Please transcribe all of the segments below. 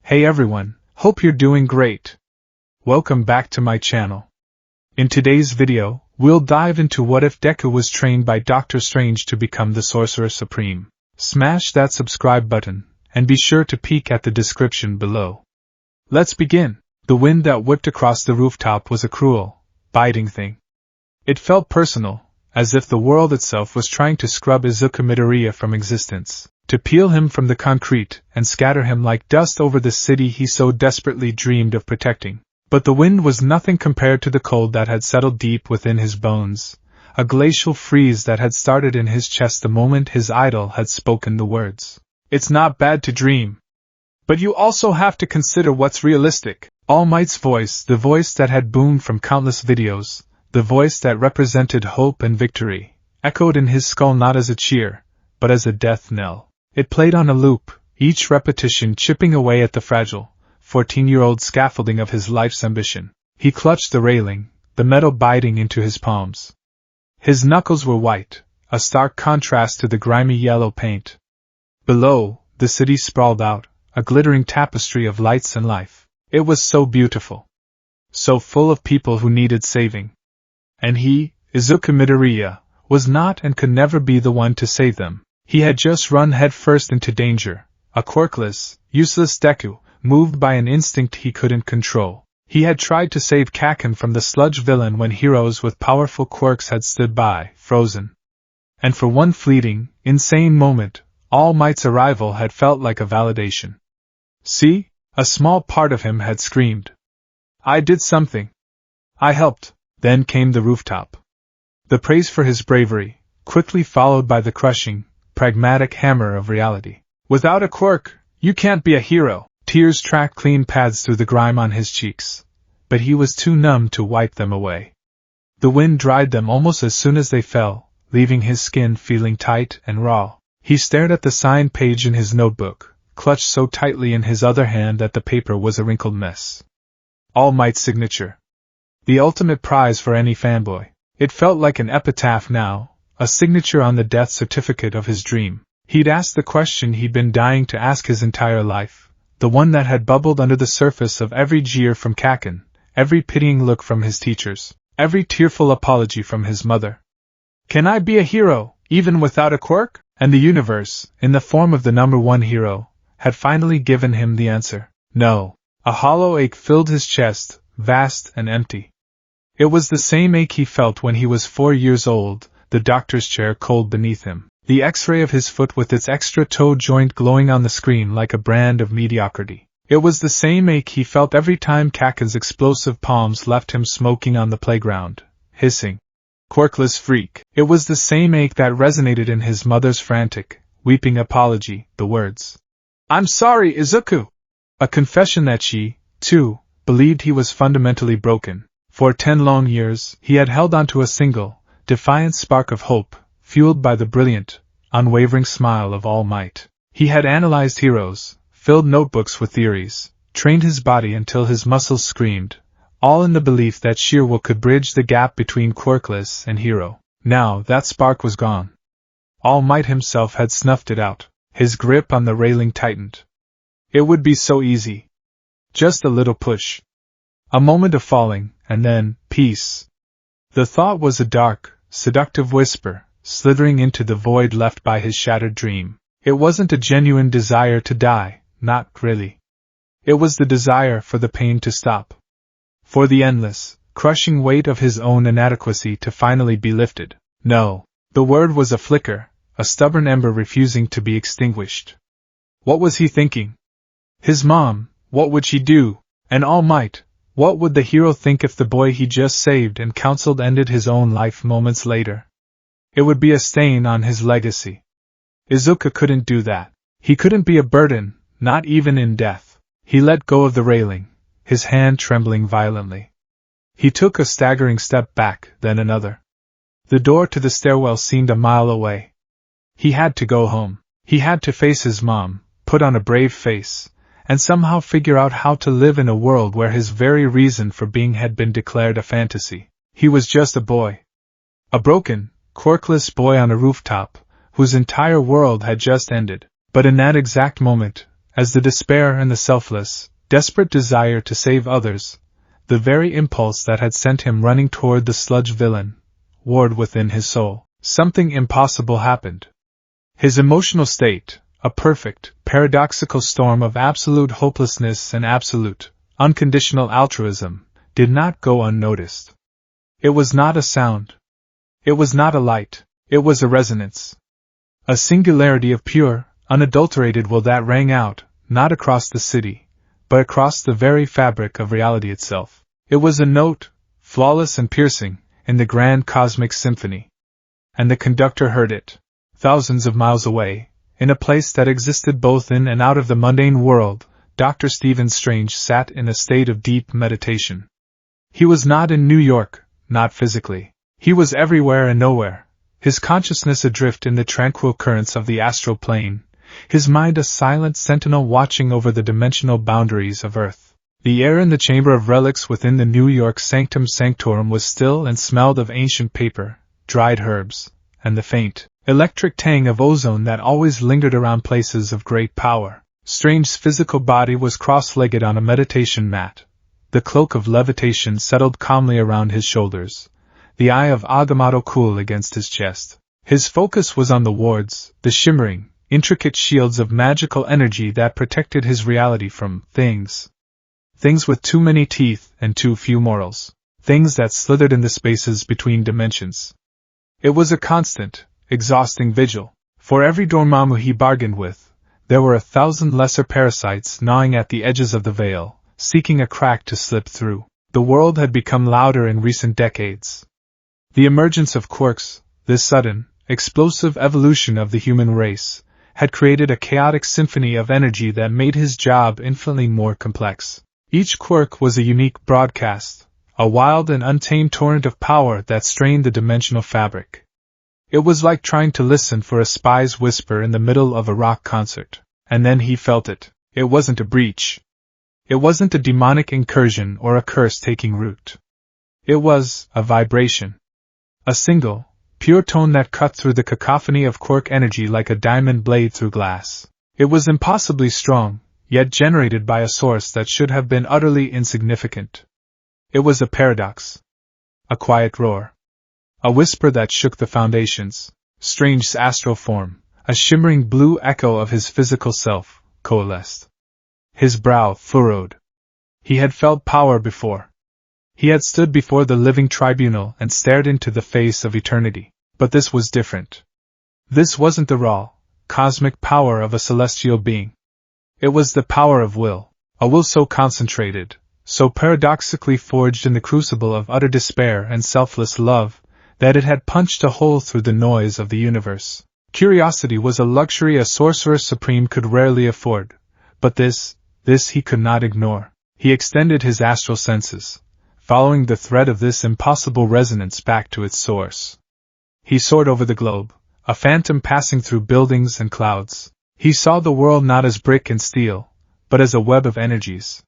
Hey everyone, hope you're doing great. Welcome back to my channel. In today's video, we'll dive into what if Deku was trained by Doctor Strange to become the Sorcerer Supreme. Smash that subscribe button, and be sure to peek at the description below. Let's begin. The wind that whipped across the rooftop was a cruel, biting thing. It felt personal, as if the world itself was trying to scrub Izuku Midoriya from existence, to peel him from the concrete and scatter him like dust over the city he so desperately dreamed of protecting. But the wind was nothing compared to the cold that had settled deep within his bones, a glacial freeze that had started in his chest the moment his idol had spoken the words. It's not bad to dream. But you also have to consider what's realistic. All Might's voice, the voice that had boomed from countless videos, the voice that represented hope and victory, echoed in his skull not as a cheer, but as a death knell. It played on a loop, each repetition chipping away at the fragile, 14-year-old scaffolding of his life's ambition. He clutched the railing, the metal biting into his palms. His knuckles were white, a stark contrast to the grimy yellow paint. Below, the city sprawled out, a glittering tapestry of lights and life. It was so beautiful. So full of people who needed saving. And he, Izuku Midoriya, was not and could never be the one to save them. He had just run headfirst into danger, a quirkless, useless Deku, moved by an instinct he couldn't control. He had tried to save Kaken from the sludge villain when heroes with powerful quirks had stood by, frozen. And for one fleeting, insane moment, All Might's arrival had felt like a validation. See? A small part of him had screamed. I did something. I helped. Then came the rooftop. The praise for his bravery, quickly followed by the crushing, pragmatic hammer of reality. Without a quirk, you can't be a hero. Tears tracked clean paths through the grime on his cheeks, but he was too numb to wipe them away. The wind dried them almost as soon as they fell, leaving his skin feeling tight and raw. He stared at the signed page in his notebook, clutched so tightly in his other hand that the paper was a wrinkled mess. All Might's signature. The ultimate prize for any fanboy. It felt like an epitaph now, a signature on the death certificate of his dream. He'd asked the question he'd been dying to ask his entire life, the one that had bubbled under the surface of every jeer from Kaken, every pitying look from his teachers, every tearful apology from his mother. Can I be a hero, even without a quirk? And the universe, in the form of the number one hero, had finally given him the answer. No. A hollow ache filled his chest, vast and empty. It was the same ache he felt when he was 4 years old, the doctor's chair cold beneath him, the X-ray of his foot with its extra toe joint glowing on the screen like a brand of mediocrity. It was the same ache he felt every time Kaken's explosive palms left him smoking on the playground, hissing. Quirkless freak. It was the same ache that resonated in his mother's frantic, weeping apology, the words, I'm sorry, Izuku! A confession that she, too, believed he was fundamentally broken. For 10 long years, he had held on to a single, defiant spark of hope, fueled by the brilliant, unwavering smile of All Might. He had analyzed heroes, filled notebooks with theories, trained his body until his muscles screamed, all in the belief that sheer will could bridge the gap between quirkless and hero. Now that spark was gone. All Might himself had snuffed it out. His grip on the railing tightened. It would be so easy. Just a little push. A moment of falling, and then, peace. The thought was a dark, seductive whisper, slithering into the void left by his shattered dream. It wasn't a genuine desire to die, not really. It was the desire for the pain to stop. For the endless, crushing weight of his own inadequacy to finally be lifted. No. The word was a flicker, a stubborn ember refusing to be extinguished. What was he thinking? His mom, what would she do? And All Might, what would the hero think if the boy he just saved and counseled ended his own life moments later? It would be a stain on his legacy. Izuku couldn't do that. He couldn't be a burden, not even in death. He let go of the railing, his hand trembling violently. He took a staggering step back, then another. The door to the stairwell seemed a mile away. He had to go home. He had to face his mom, put on a brave face, and somehow figure out how to live in a world where his very reason for being had been declared a fantasy. He was just a boy. A broken, quirkless boy on a rooftop, whose entire world had just ended. But in that exact moment, as the despair and the selfless, desperate desire to save others, the very impulse that had sent him running toward the sludge villain, warred within his soul. Something impossible happened. His emotional state, a perfect, paradoxical storm of absolute hopelessness and absolute, unconditional altruism, did not go unnoticed. It was not a sound. It was not a light. It was a resonance. A singularity of pure, unadulterated will that rang out, not across the city, but across the very fabric of reality itself. It was a note, flawless and piercing, in the grand cosmic symphony. And the conductor heard it, thousands of miles away, in a place that existed both in and out of the mundane world. Dr. Stephen Strange sat in a state of deep meditation. He was not in New York, not physically. He was everywhere and nowhere, his consciousness adrift in the tranquil currents of the astral plane, his mind a silent sentinel watching over the dimensional boundaries of Earth. The air in the chamber of relics within the New York Sanctum Sanctorum was still and smelled of ancient paper, dried herbs, and the faint, electric tang of ozone that always lingered around places of great power. Strange's physical body was cross-legged on a meditation mat. The cloak of levitation settled calmly around his shoulders, the eye of Agamotto cool against his chest. His focus was on the wards, the shimmering, intricate shields of magical energy that protected his reality from things. Things with too many teeth and too few morals. Things that slithered in the spaces between dimensions. It was a constant, exhausting vigil. For every Dormammu he bargained with, there were 1,000 lesser parasites gnawing at the edges of the veil, seeking a crack to slip through. The world had become louder in recent decades. The emergence of quirks, this sudden, explosive evolution of the human race, had created a chaotic symphony of energy that made his job infinitely more complex. Each quirk was a unique broadcast, a wild and untamed torrent of power that strained the dimensional fabric. It was like trying to listen for a spy's whisper in the middle of a rock concert. And then he felt it. It wasn't a breach. It wasn't a demonic incursion or a curse taking root. It was a vibration. A single, pure tone that cut through the cacophony of quirk energy like a diamond blade through glass. It was impossibly strong, yet generated by a source that should have been utterly insignificant. It was a paradox. A quiet roar. A whisper that shook the foundations. Strange's astral form, a shimmering blue echo of his physical self, coalesced. His brow furrowed. He had felt power before. He had stood before the living tribunal and stared into the face of eternity. But this was different. This wasn't the raw, cosmic power of a celestial being. It was the power of will, a will so concentrated, so paradoxically forged in the crucible of utter despair and selfless love, that it had punched a hole through the noise of the universe. Curiosity was a luxury a sorcerer supreme could rarely afford, but this he could not ignore. He extended his astral senses, following the thread of this impossible resonance back to its source. He soared over the globe, a phantom passing through buildings and clouds. He saw the world not as brick and steel, but as a web of energies.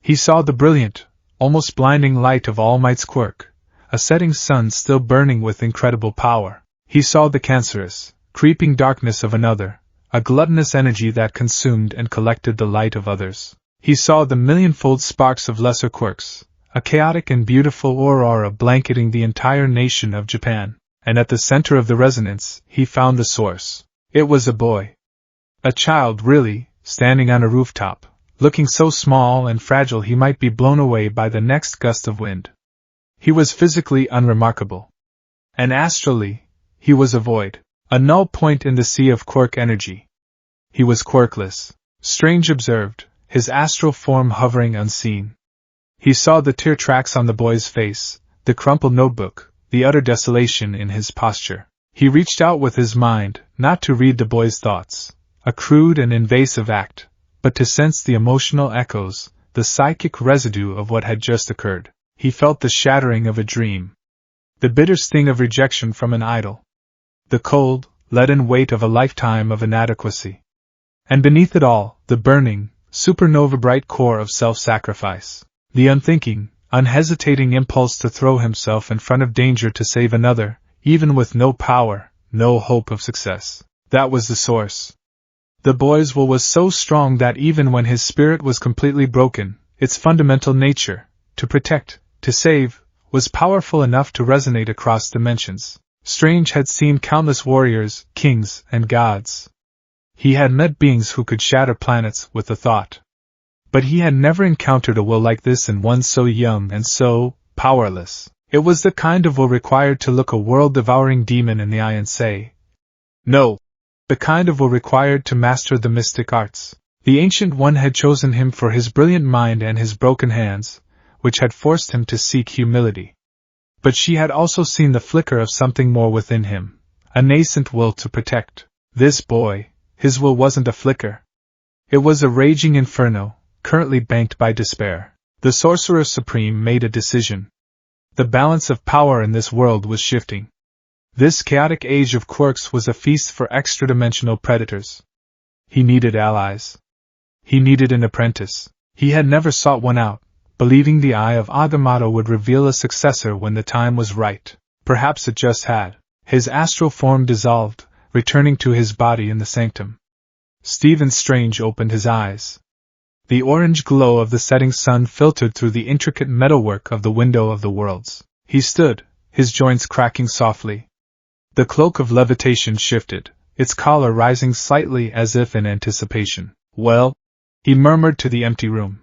He saw the brilliant, almost blinding light of All Might's quirk, a setting sun still burning with incredible power. He saw the cancerous, creeping darkness of another, a gluttonous energy that consumed and collected the light of others. He saw the millionfold sparks of lesser quirks, a chaotic and beautiful aurora blanketing the entire nation of Japan, and at the center of the resonance, he found the source. It was a boy. A child, really, standing on a rooftop, looking so small and fragile he might be blown away by the next gust of wind. He was physically unremarkable. And astrally, he was a void. A null point in the sea of quirk energy. He was quirkless. Strange observed, his astral form hovering unseen. He saw the tear tracks on the boy's face, the crumpled notebook, the utter desolation in his posture. He reached out with his mind, not to read the boy's thoughts, a crude and invasive act, but to sense the emotional echoes, the psychic residue of what had just occurred. He felt the shattering of a dream. The bitter sting of rejection from an idol. The cold, leaden weight of a lifetime of inadequacy. And beneath it all, the burning, supernova bright core of self-sacrifice. The unthinking, unhesitating impulse to throw himself in front of danger to save another, even with no power, no hope of success. That was the source. The boy's will was so strong that even when his spirit was completely broken, its fundamental nature, to protect, to save, was powerful enough to resonate across dimensions. Strange had seen countless warriors, kings, and gods. He had met beings who could shatter planets with a thought. But he had never encountered a will like this in one so young and so powerless. It was the kind of will required to look a world-devouring demon in the eye and say, "No." The kind of will required to master the mystic arts. The Ancient One had chosen him for his brilliant mind and his broken hands, which had forced him to seek humility. But she had also seen the flicker of something more within him, a nascent will to protect. This boy, his will wasn't a flicker. It was a raging inferno, currently banked by despair. The Sorcerer Supreme made a decision. The balance of power in this world was shifting. This chaotic age of quirks was a feast for extra-dimensional predators. He needed allies. He needed an apprentice. He had never sought one out, believing the Eye of Agamotto would reveal a successor when the time was right. Perhaps it just had. His astral form dissolved, returning to his body in the sanctum. Stephen Strange opened his eyes. The orange glow of the setting sun filtered through the intricate metalwork of the window of the worlds. He stood, his joints cracking softly. The cloak of levitation shifted, its collar rising slightly as if in anticipation. "Well," he murmured to the empty room.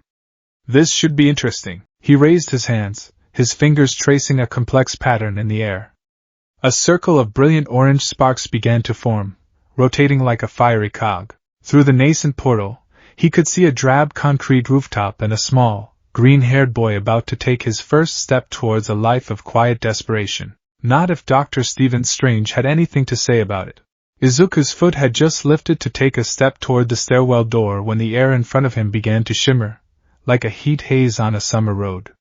"This should be interesting." He raised his hands, his fingers tracing a complex pattern in the air. A circle of brilliant orange sparks began to form, rotating like a fiery cog. Through the nascent portal, he could see a drab concrete rooftop and a small, green-haired boy about to take his first step towards a life of quiet desperation. Not if Dr. Stephen Strange had anything to say about it. Izuku's foot had just lifted to take a step toward the stairwell door when the air in front of him began to shimmer, like a heat haze on a summer road.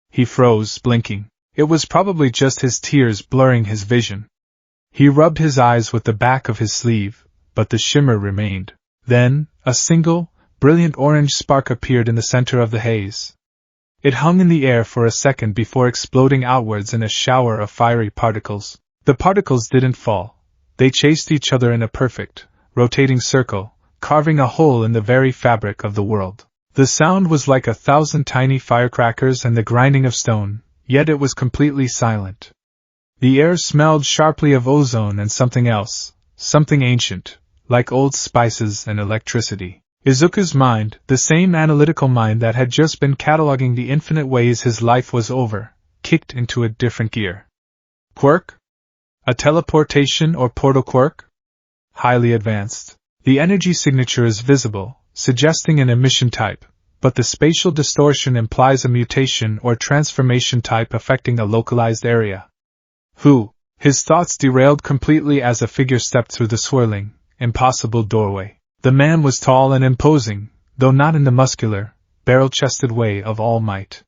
He froze, blinking. It was probably just his tears blurring his vision. He rubbed his eyes with the back of his sleeve, but the shimmer remained. Then, a single, brilliant orange spark appeared in the center of the haze. It hung in the air for a second before exploding outwards in a shower of fiery particles. The particles didn't fall. They chased each other in a perfect, rotating circle, carving a hole in the very fabric of the world. The sound was like 1,000 tiny firecrackers and the grinding of stone, yet it was completely silent. The air smelled sharply of ozone and something else, something ancient, like old spices and electricity. Izuku's mind, the same analytical mind that had just been cataloging the infinite ways his life was over, kicked into a different gear. Quirk? A teleportation or portal quirk? Highly advanced. The energy signature is visible, suggesting an emission type, but the spatial distortion implies a mutation or transformation type affecting a localized area. Who? His thoughts derailed completely as a figure stepped through the swirling, impossible doorway. The man was tall and imposing, though not in the muscular, barrel-chested way of All Might.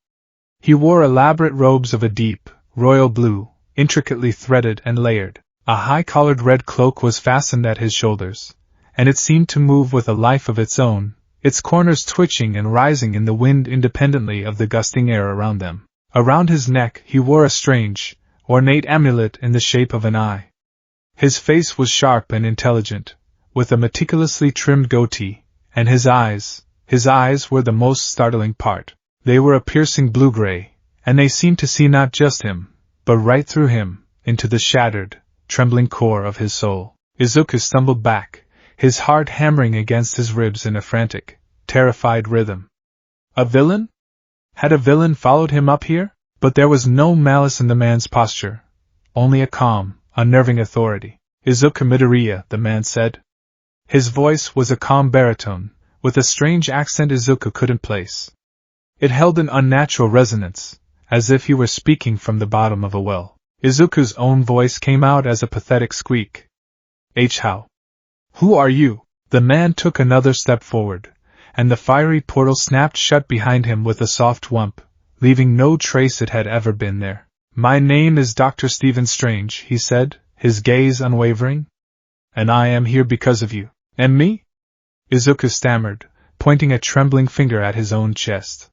He wore elaborate robes of a deep, royal blue, intricately threaded and layered. A high-collared red cloak was fastened at his shoulders, and it seemed to move with a life of its own, its corners twitching and rising in the wind independently of the gusting air around them. Around his neck he wore a strange, ornate amulet in the shape of an eye. His face was sharp and intelligent, with a meticulously trimmed goatee, and his eyes were the most startling part. They were a piercing blue-gray, and they seemed to see not just him, but right through him, into the shattered, trembling core of his soul. Izuku stumbled back, his heart hammering against his ribs in a frantic, terrified rhythm. A villain? Had a villain followed him up here? But there was no malice in the man's posture, only a calm, unnerving authority. "Izuku Midoriya," the man said. His voice was a calm baritone, with a strange accent Izuku couldn't place. It held an unnatural resonance, as if he were speaking from the bottom of a well. Izuku's own voice came out as a pathetic squeak. "How? Who are you?" The man took another step forward, and the fiery portal snapped shut behind him with a soft whump, leaving no trace it had ever been there. "My name is Dr. Stephen Strange," he said, his gaze unwavering. "And I am here because of you." "And me?" Izuku stammered, pointing a trembling finger at his own chest.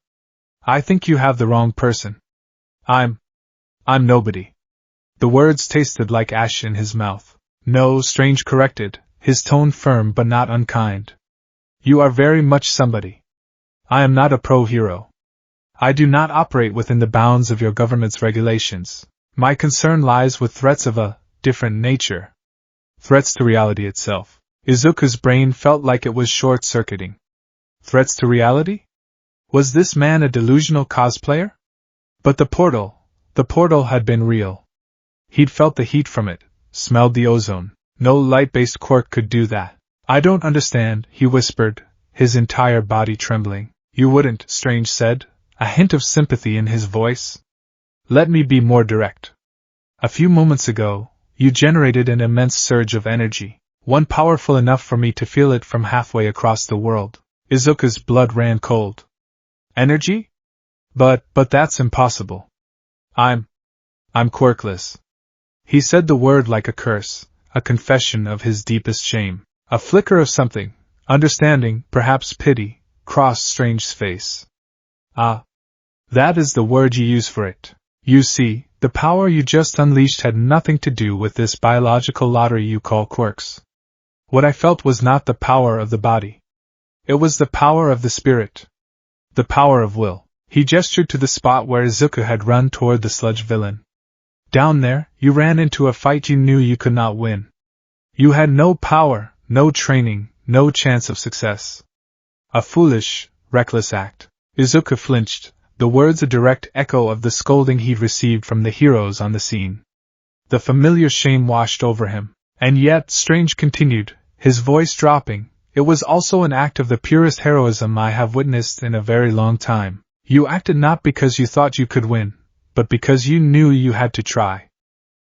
"I think you have the wrong person. I'm nobody." The words tasted like ash in his mouth. "No," Strange corrected, his tone firm but not unkind. You are very much somebody. I am not a pro-hero. I do not operate within the bounds of your government's regulations. My concern lies with threats of a different nature. Threats to reality itself. Izuku's brain felt like it was short-circuiting. Threats to reality? Was this man a delusional cosplayer? But the portal had been real. He'd felt the heat from it, smelled the ozone. No light-based quirk could do that. I don't understand, he whispered, his entire body trembling. You wouldn't, Strange said, a hint of sympathy in his voice. Let me be more direct. A few moments ago, you generated an immense surge of energy, one powerful enough for me to feel it from halfway across the world. Izuku's blood ran cold. Energy? But that's impossible. I'm quirkless. He said the word like a curse, a confession of his deepest shame. A flicker of something, understanding, perhaps pity, crossed Strange's face. Ah. That is the word you use for it. You see, the power you just unleashed had nothing to do with this biological lottery you call quirks. What I felt was not the power of the body. It was the power of the spirit. The power of will. He gestured to the spot where Izuku had run toward the sludge villain. Down there, you ran into a fight you knew you could not win. You had no power, no training, no chance of success. A foolish, reckless act. Izuku flinched, the words a direct echo of the scolding he'd received from the heroes on the scene. The familiar shame washed over him. And yet, Strange continued, his voice dropping, it was also an act of the purest heroism I have witnessed in a very long time. You acted not because you thought you could win, but because you knew you had to try.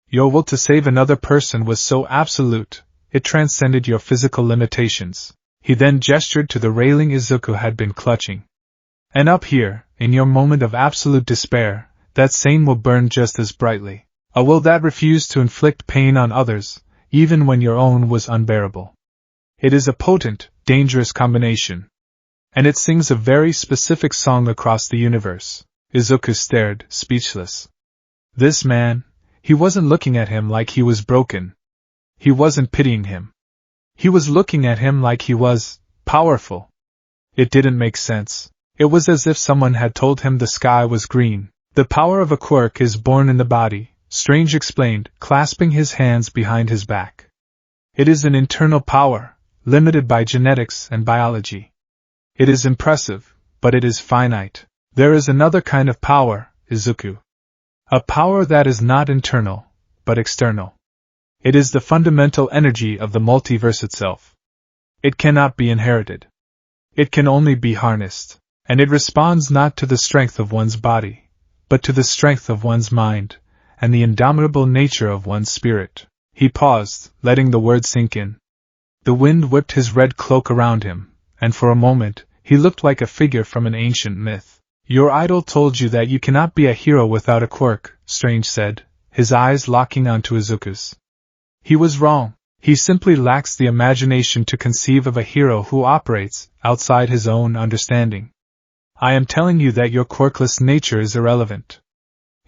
Your will to save another person was so absolute, it transcended your physical limitations. He then gestured to the railing Izuku had been clutching. And up here, in your moment of absolute despair, that same will burn just as brightly. A will that refused to inflict pain on others, even when your own was unbearable. It is a potent, dangerous combination. And it sings a very specific song across the universe. Izuku stared, speechless. This man, he wasn't looking at him like he was broken. He wasn't pitying him. He was looking at him like he was powerful. It didn't make sense. It was as if someone had told him the sky was green. The power of a quirk is born in the body, Strange explained, clasping his hands behind his back. It is an internal power, limited by genetics and biology. It is impressive, but it is finite. There is another kind of power, Izuku. A power that is not internal, but external. It is the fundamental energy of the multiverse itself. It cannot be inherited. It can only be harnessed. And it responds not to the strength of one's body, but to the strength of one's mind, and the indomitable nature of one's spirit. He paused, letting the words sink in. The wind whipped his red cloak around him, and for a moment, he looked like a figure from an ancient myth. Your idol told you that you cannot be a hero without a quirk, Strange said, his eyes locking onto Izuku's. He was wrong. He simply lacks the imagination to conceive of a hero who operates outside his own understanding. I am telling you that your quirkless nature is irrelevant.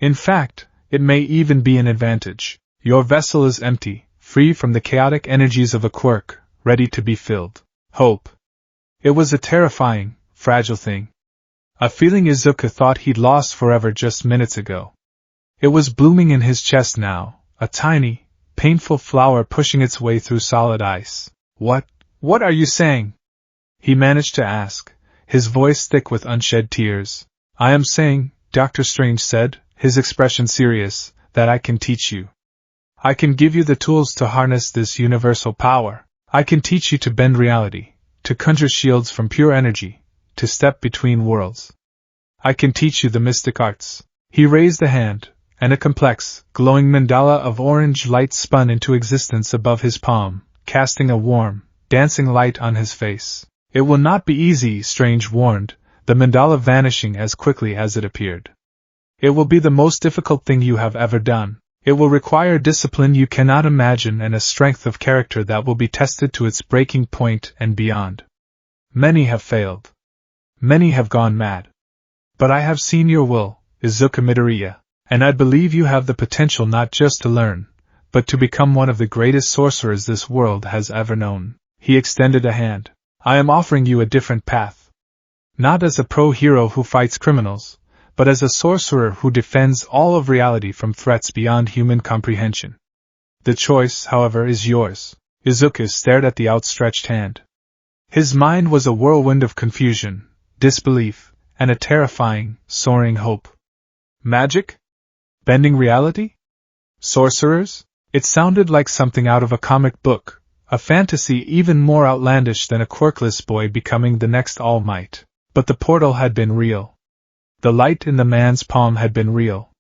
In fact, it may even be an advantage. Your vessel is empty, free from the chaotic energies of a quirk, ready to be filled. Hope. It was a terrifying, fragile thing. A feeling Izuku thought he'd lost forever just minutes ago. It was blooming in his chest now, a tiny, painful flower pushing its way through solid ice. What are you saying? He managed to ask, his voice thick with unshed tears. I am saying, Dr. Strange said, his expression serious, that I can teach you. I can give you the tools to harness this universal power. I can teach you to bend reality, to conjure shields from pure energy, to step between worlds. I can teach you the mystic arts. He raised a hand, and a complex, glowing mandala of orange light spun into existence above his palm, casting a warm, dancing light on his face. It will not be easy, Strange warned, the mandala vanishing as quickly as it appeared. It will be the most difficult thing you have ever done. It will require discipline you cannot imagine and a strength of character that will be tested to its breaking point and beyond. Many have failed. Many have gone mad. But I have seen your will, Izuku Midoriya, and I believe you have the potential not just to learn, but to become one of the greatest sorcerers this world has ever known. He extended a hand. I am offering you a different path. Not as a pro-hero who fights criminals, but as a sorcerer who defends all of reality from threats beyond human comprehension. The choice, however, is yours. Izuku stared at the outstretched hand. His mind was a whirlwind of confusion, disbelief, and a terrifying, soaring hope. Magic? Bending reality? Sorcerers? It sounded like something out of a comic book, a fantasy even more outlandish than a quirkless boy becoming the next All Might. But the portal had been real. The light in the man's palm had been real.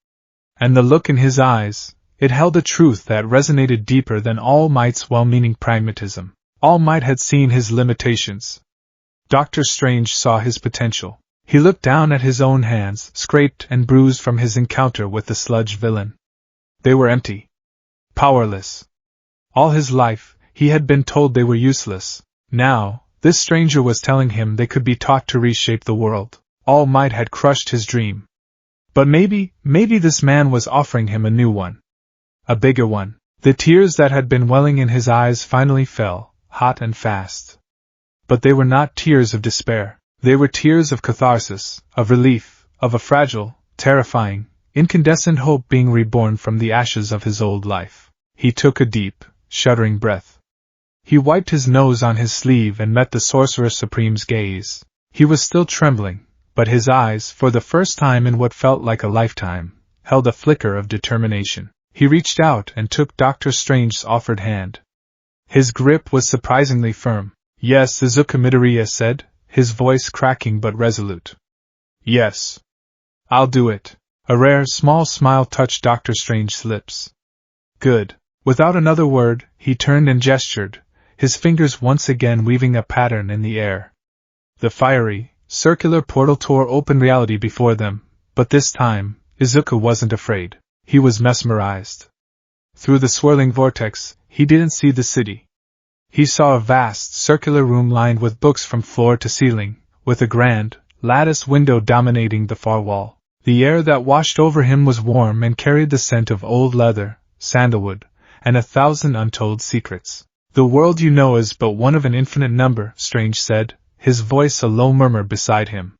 And the look in his eyes, it held a truth that resonated deeper than All Might's well-meaning pragmatism. All Might had seen his limitations. Dr. Strange saw his potential. He looked down at his own hands, scraped and bruised from his encounter with the sludge villain. They were empty. Powerless. All his life, he had been told they were useless. Now, this stranger was telling him they could be taught to reshape the world. All Might had crushed his dream. But maybe this man was offering him a new one. A bigger one. The tears that had been welling in his eyes finally fell, hot and fast. But they were not tears of despair. They were tears of catharsis, of relief, of a fragile, terrifying, incandescent hope being reborn from the ashes of his old life. He took a deep, shuddering breath. He wiped his nose on his sleeve and met the Sorcerer Supreme's gaze. He was still trembling, but his eyes, for the first time in what felt like a lifetime, held a flicker of determination. He reached out and took Dr. Strange's offered hand. His grip was surprisingly firm. Yes, Izuku Midoriya said, his voice cracking but resolute. Yes. I'll do it. A rare, small smile touched Dr. Strange's lips. Good. Without another word, he turned and gestured, his fingers once again weaving a pattern in the air. The fiery, circular portal tore open reality before them, but this time, Izuku wasn't afraid. He was mesmerized. Through the swirling vortex, he didn't see the city. He saw a vast, circular room lined with books from floor to ceiling, with a grand, lattice window dominating the far wall. The air that washed over him was warm and carried the scent of old leather, sandalwood, and 1,000 untold secrets. The world you know is but one of an infinite number, Strange said, his voice a low murmur beside him.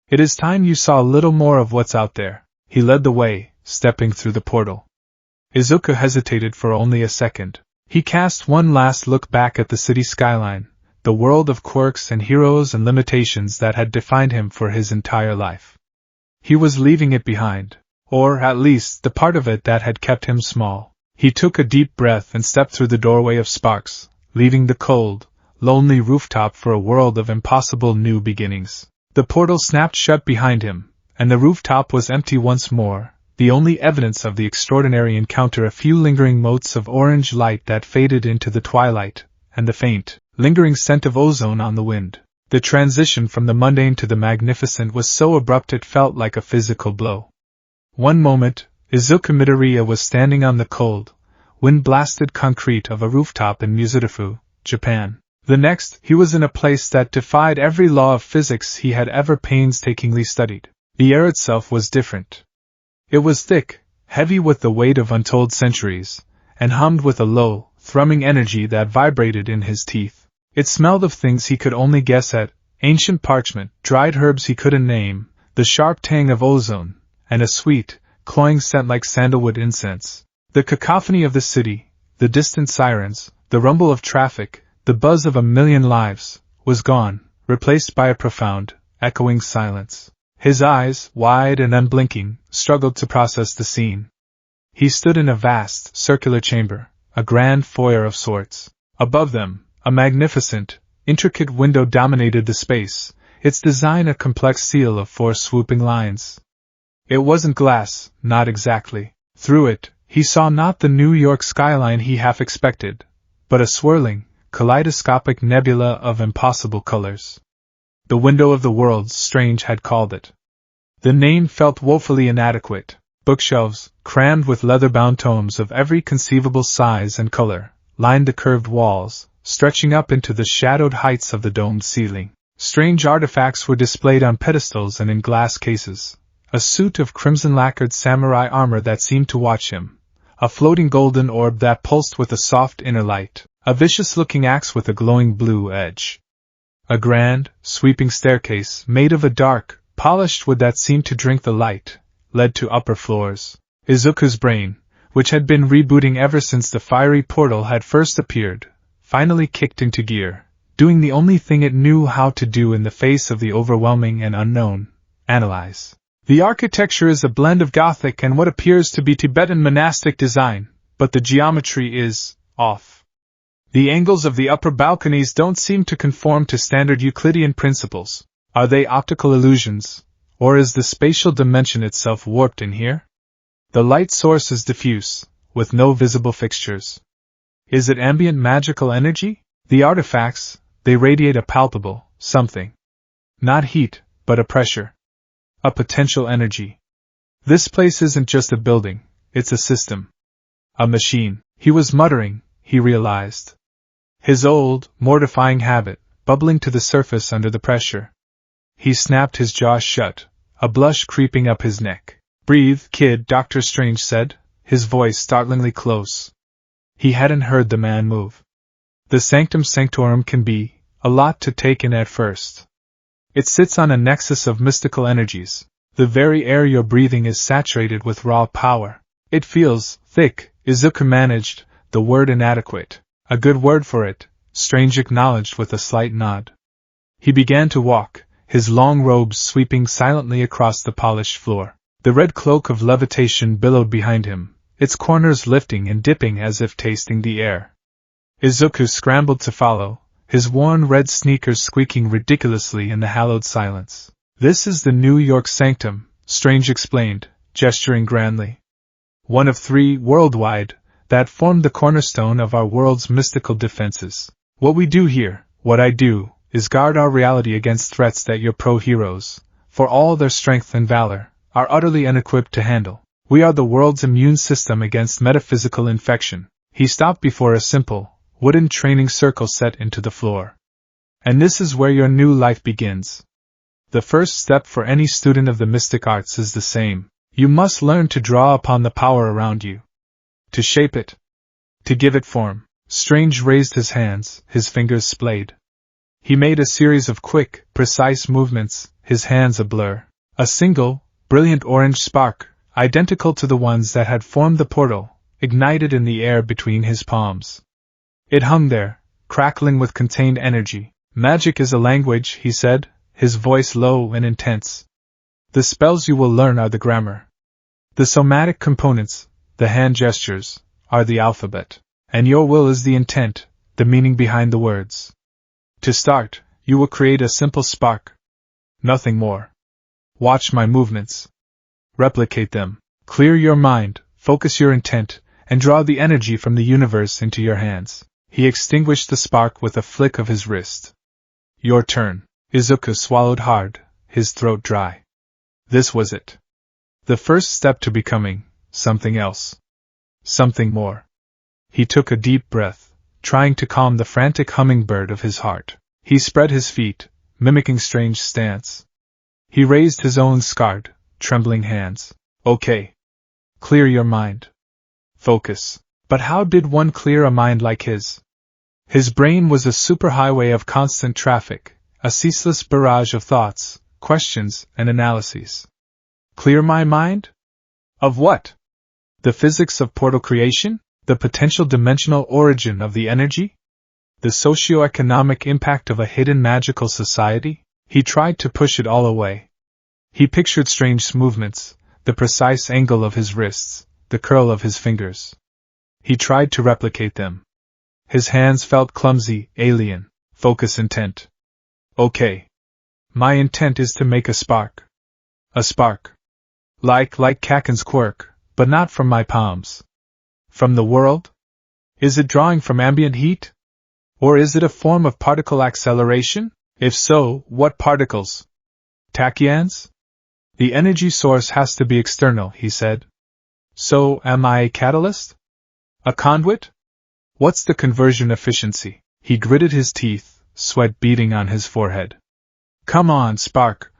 It is time you saw a little more of what's out there. He led the way, stepping through the portal. Izuku hesitated for only a second. He cast one last look back at the city skyline, the world of quirks and heroes and limitations that had defined him for his entire life. He was leaving it behind, or at least the part of it that had kept him small. He took a deep breath and stepped through the doorway of sparks, leaving the cold, lonely rooftop for a world of impossible new beginnings. The portal snapped shut behind him, and the rooftop was empty once more, the only evidence of the extraordinary encounter a few lingering motes of orange light that faded into the twilight, and the faint, lingering scent of ozone on the wind. The transition from the mundane to the magnificent was so abrupt it felt like a physical blow. One moment, Izuku Midoriya was standing on the cold, wind-blasted concrete of a rooftop in Musudafu, Japan. The next, he was in a place that defied every law of physics he had ever painstakingly studied. The air itself was different. It was thick, heavy with the weight of untold centuries, and hummed with a low, thrumming energy that vibrated in his teeth. It smelled of things he could only guess at, ancient parchment, dried herbs he couldn't name, the sharp tang of ozone, and a sweet, cloying scent like sandalwood incense. The cacophony of the city, the distant sirens, the rumble of traffic, the buzz of a million lives, was gone, replaced by a profound, echoing silence. His eyes, wide and unblinking, struggled to process the scene. He stood in a vast, circular chamber, a grand foyer of sorts. Above them, a magnificent, intricate window dominated the space, its design a complex seal of 4 swooping lines. It wasn't glass, not exactly. Through it, he saw not the New York skyline he half expected, but a swirling, kaleidoscopic nebula of impossible colors. The window of the worlds, Strange had called it. The name felt woefully inadequate. Bookshelves, crammed with leather-bound tomes of every conceivable size and color, lined the curved walls, stretching up into the shadowed heights of the domed ceiling. Strange artifacts were displayed on pedestals and in glass cases. A suit of crimson-lacquered samurai armor that seemed to watch him, a floating golden orb that pulsed with a soft inner light, a vicious-looking axe with a glowing blue edge. A grand, sweeping staircase made of a dark, polished wood that seemed to drink the light, led to upper floors. Izuku's brain, which had been rebooting ever since the fiery portal had first appeared, finally kicked into gear, doing the only thing it knew how to do in the face of the overwhelming and unknown: analyze. The architecture is a blend of Gothic and what appears to be Tibetan monastic design, but the geometry is off. The angles of the upper balconies don't seem to conform to standard Euclidean principles. Are they optical illusions, or is the spatial dimension itself warped in here? The light source is diffuse, with no visible fixtures. Is it ambient magical energy? The artifacts, they radiate a palpable something. Not heat, but a pressure. A potential energy. This place isn't just a building, it's a system. A machine. He was muttering, he realized. His old, mortifying habit, bubbling to the surface under the pressure. He snapped his jaw shut, a blush creeping up his neck. "Breathe, kid," Dr. Strange said, his voice startlingly close. He hadn't heard the man move. The Sanctum Sanctorum can be a lot to take in at first. It sits on a nexus of mystical energies. The very air you're breathing is saturated with raw power. It feels thick. Izuku managed, the word inadequate. A good word for it, Strange acknowledged with a slight nod. He began to walk, his long robes sweeping silently across the polished floor. The red cloak of levitation billowed behind him, its corners lifting and dipping as if tasting the air. Izuku scrambled to follow, his worn red sneakers squeaking ridiculously in the hallowed silence. "This is the New York Sanctum," Strange explained, gesturing grandly. "One of 3 worldwide that formed the cornerstone of our world's mystical defenses. What we do here, what I do, is guard our reality against threats that your pro-heroes, for all their strength and valor, are utterly unequipped to handle. We are the world's immune system against metaphysical infection." He stopped before a simple, wooden training circle set into the floor. "And this is where your new life begins. The first step for any student of the mystic arts is the same. You must learn to draw upon the power around you. To shape it. To give it form." Strange raised his hands, his fingers splayed. He made a series of quick, precise movements, his hands a blur. A single, brilliant orange spark, identical to the ones that had formed the portal, ignited in the air between his palms. It hung there, crackling with contained energy. "Magic is a language," he said, his voice low and intense. "The spells you will learn are the grammar. The somatic components, the hand gestures, are the alphabet. And your will is the intent, the meaning behind the words. To start, you will create a simple spark. Nothing more. Watch my movements. Replicate them. Clear your mind, focus your intent, and draw the energy from the universe into your hands." He extinguished the spark with a flick of his wrist. "Your turn." Izuku swallowed hard, his throat dry. This was it. The first step to becoming something else. Something more. He took a deep breath, trying to calm the frantic hummingbird of his heart. He spread his feet, mimicking Strange's stance. He raised his own scarred, trembling hands. "Okay. Clear your mind. Focus." But how did one clear a mind like his? His brain was a superhighway of constant traffic, a ceaseless barrage of thoughts, questions, and analyses. Clear my mind? Of what? The physics of portal creation? The potential dimensional origin of the energy? The socio-economic impact of a hidden magical society? He tried to push it all away. He pictured Strange's movements, the precise angle of his wrists, the curl of his fingers. He tried to replicate them. His hands felt clumsy, alien. Focus intent. Okay. My intent is to make a spark. A spark. Like Kakin's quirk, but not from my palms. From the world? Is it drawing from ambient heat? Or is it a form of particle acceleration? If so, what particles? Tachyons? The energy source has to be external, he said. So, am I a catalyst? A conduit? What's the conversion efficiency? He gritted his teeth, sweat beading on his forehead. Come on, spark.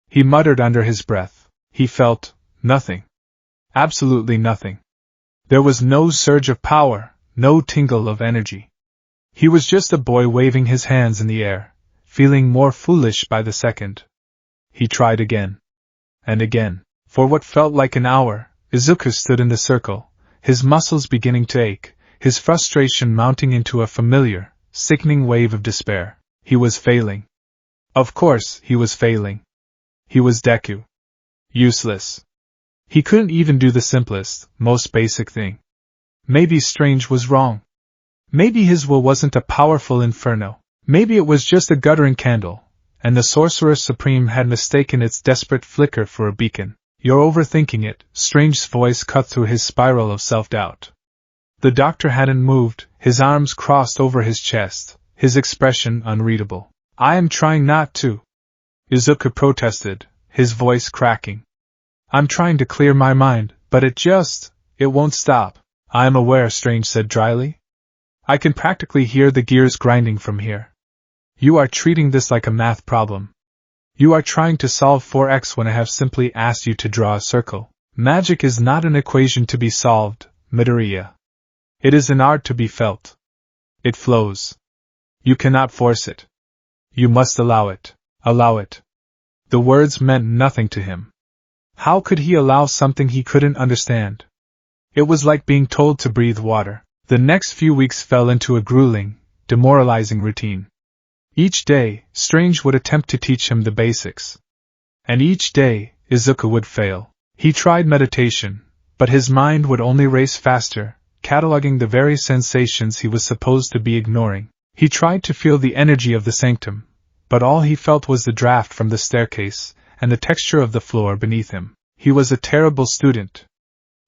He muttered under his breath. He felt nothing. Absolutely nothing. There was no surge of power, no tingle of energy. He was just a boy waving his hands in the air, feeling more foolish by the second. He tried again. And again. For what felt like an hour, Izuku stood in the circle, his muscles beginning to ache, his frustration mounting into a familiar, sickening wave of despair. He was failing. Of course, he was failing. He was Deku. Useless. He couldn't even do the simplest, most basic thing. Maybe Strange was wrong. Maybe his will wasn't a powerful inferno. Maybe it was just a guttering candle, and the Sorcerer Supreme had mistaken its desperate flicker for a beacon. You're overthinking it, Strange's voice cut through his spiral of self-doubt. The doctor hadn't moved, his arms crossed over his chest, his expression unreadable. I am trying not to, Izuku protested, his voice cracking. I'm trying to clear my mind, but it won't stop. I am aware, Strange said dryly. I can practically hear the gears grinding from here. You are treating this like a math problem. You are trying to solve 4x when I have simply asked you to draw a circle. Magic is not an equation to be solved, Midoriya. It is an art to be felt. It flows. You cannot force it. You must allow it. Allow it. The words meant nothing to him. How could he allow something he couldn't understand? It was like being told to breathe water. The next few weeks fell into a grueling, demoralizing routine. Each day, Strange would attempt to teach him the basics. And each day, Izuku would fail. He tried meditation, but his mind would only race faster, cataloging the very sensations he was supposed to be ignoring. He tried to feel the energy of the sanctum, but all he felt was the draft from the staircase, and the texture of the floor beneath him. He was a terrible student.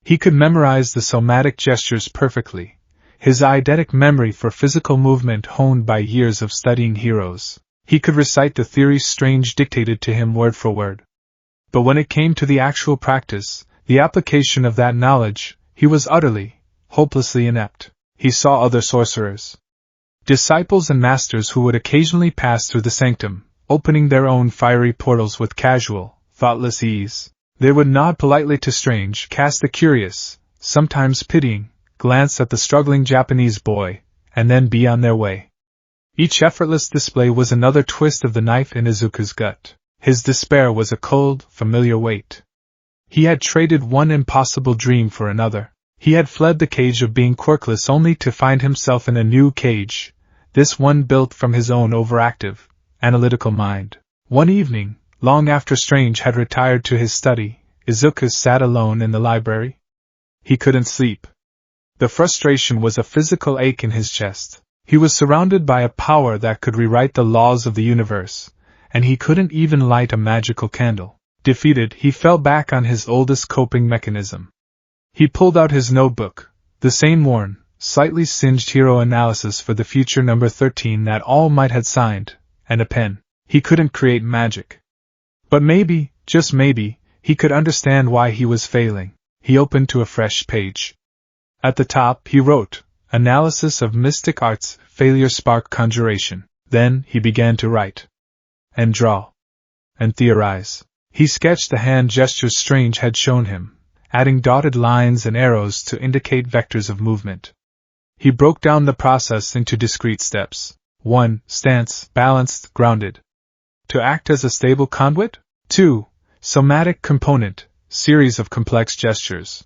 He could memorize the somatic gestures perfectly, his eidetic memory for physical movement honed by years of studying heroes. He could recite the theories Strange dictated to him word for word. But when it came to the actual practice, the application of that knowledge, he was utterly, hopelessly inept. He saw other sorcerers, disciples and masters who would occasionally pass through the sanctum, opening their own fiery portals with casual, thoughtless ease. They would nod politely to Strange, cast a curious, sometimes pitying, glance at the struggling Japanese boy, and then be on their way. Each effortless display was another twist of the knife in Izuku's gut. His despair was a cold, familiar weight. He had traded one impossible dream for another. He had fled the cage of being quirkless only to find himself in a new cage, this one built from his own overactive, analytical mind. One evening, long after Strange had retired to his study, Izuku sat alone in the library. He couldn't sleep. The frustration was a physical ache in his chest. He was surrounded by a power that could rewrite the laws of the universe, and he couldn't even light a magical candle. Defeated, he fell back on his oldest coping mechanism. He pulled out his notebook, the same worn, slightly singed hero analysis for the future number 13 that All Might had signed, and a pen. He couldn't create magic. But maybe, just maybe, he could understand why he was failing. He opened to a fresh page. At the top, he wrote, Analysis of Mystic Arts, Failure Spark Conjuration. Then, he began to write. And draw. And theorize. He sketched the hand gestures Strange had shown him, adding dotted lines and arrows to indicate vectors of movement. He broke down the process into discrete steps. 1. Stance, balanced, grounded. To act as a stable conduit? 2. Somatic component, series of complex gestures.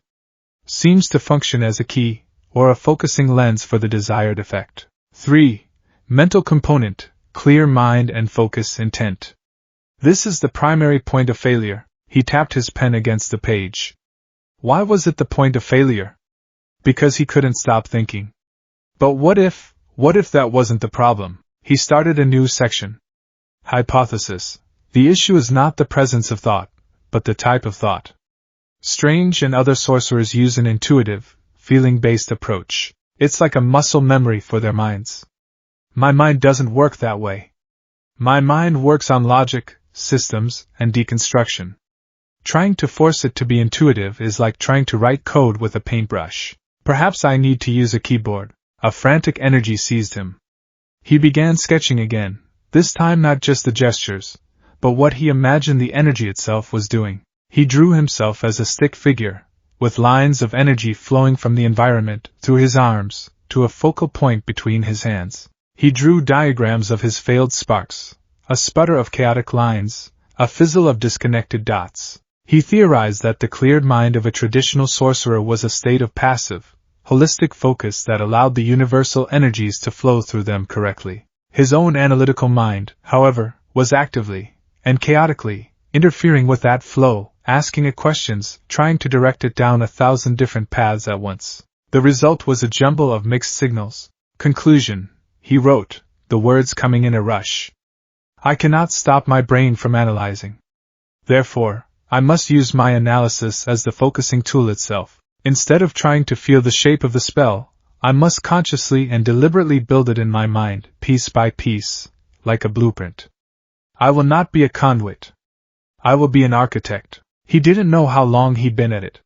Seems to function as a key, or a focusing lens for the desired effect. 3. Mental component, clear mind and focus intent. This is the primary point of failure. He tapped his pen against the page. Why was it the point of failure? Because he couldn't stop thinking. But what if that wasn't the problem? He started a new section. Hypothesis. The issue is not the presence of thought, but the type of thought. Strange and other sorcerers use an intuitive, feeling-based approach. It's like a muscle memory for their minds. My mind doesn't work that way. My mind works on logic, systems, and deconstruction. Trying to force it to be intuitive is like trying to write code with a paintbrush. Perhaps I need to use a keyboard. A frantic energy seized him. He began sketching again, this time not just the gestures, but what he imagined the energy itself was doing. He drew himself as a stick figure, with lines of energy flowing from the environment through his arms to a focal point between his hands. He drew diagrams of his failed sparks, a sputter of chaotic lines, a fizzle of disconnected dots. He theorized that the cleared mind of a traditional sorcerer was a state of passive, holistic focus that allowed the universal energies to flow through them correctly. His own analytical mind, however, was actively, and chaotically, interfering with that flow, asking it questions, trying to direct it down 1,000 different paths at once. The result was a jumble of mixed signals. Conclusion, he wrote, the words coming in a rush. I cannot stop my brain from analyzing. Therefore, I must use my analysis as the focusing tool itself. Instead of trying to feel the shape of the spell, I must consciously and deliberately build it in my mind, piece by piece, like a blueprint. I will not be a conduit. I will be an architect. He didn't know how long he'd been at it.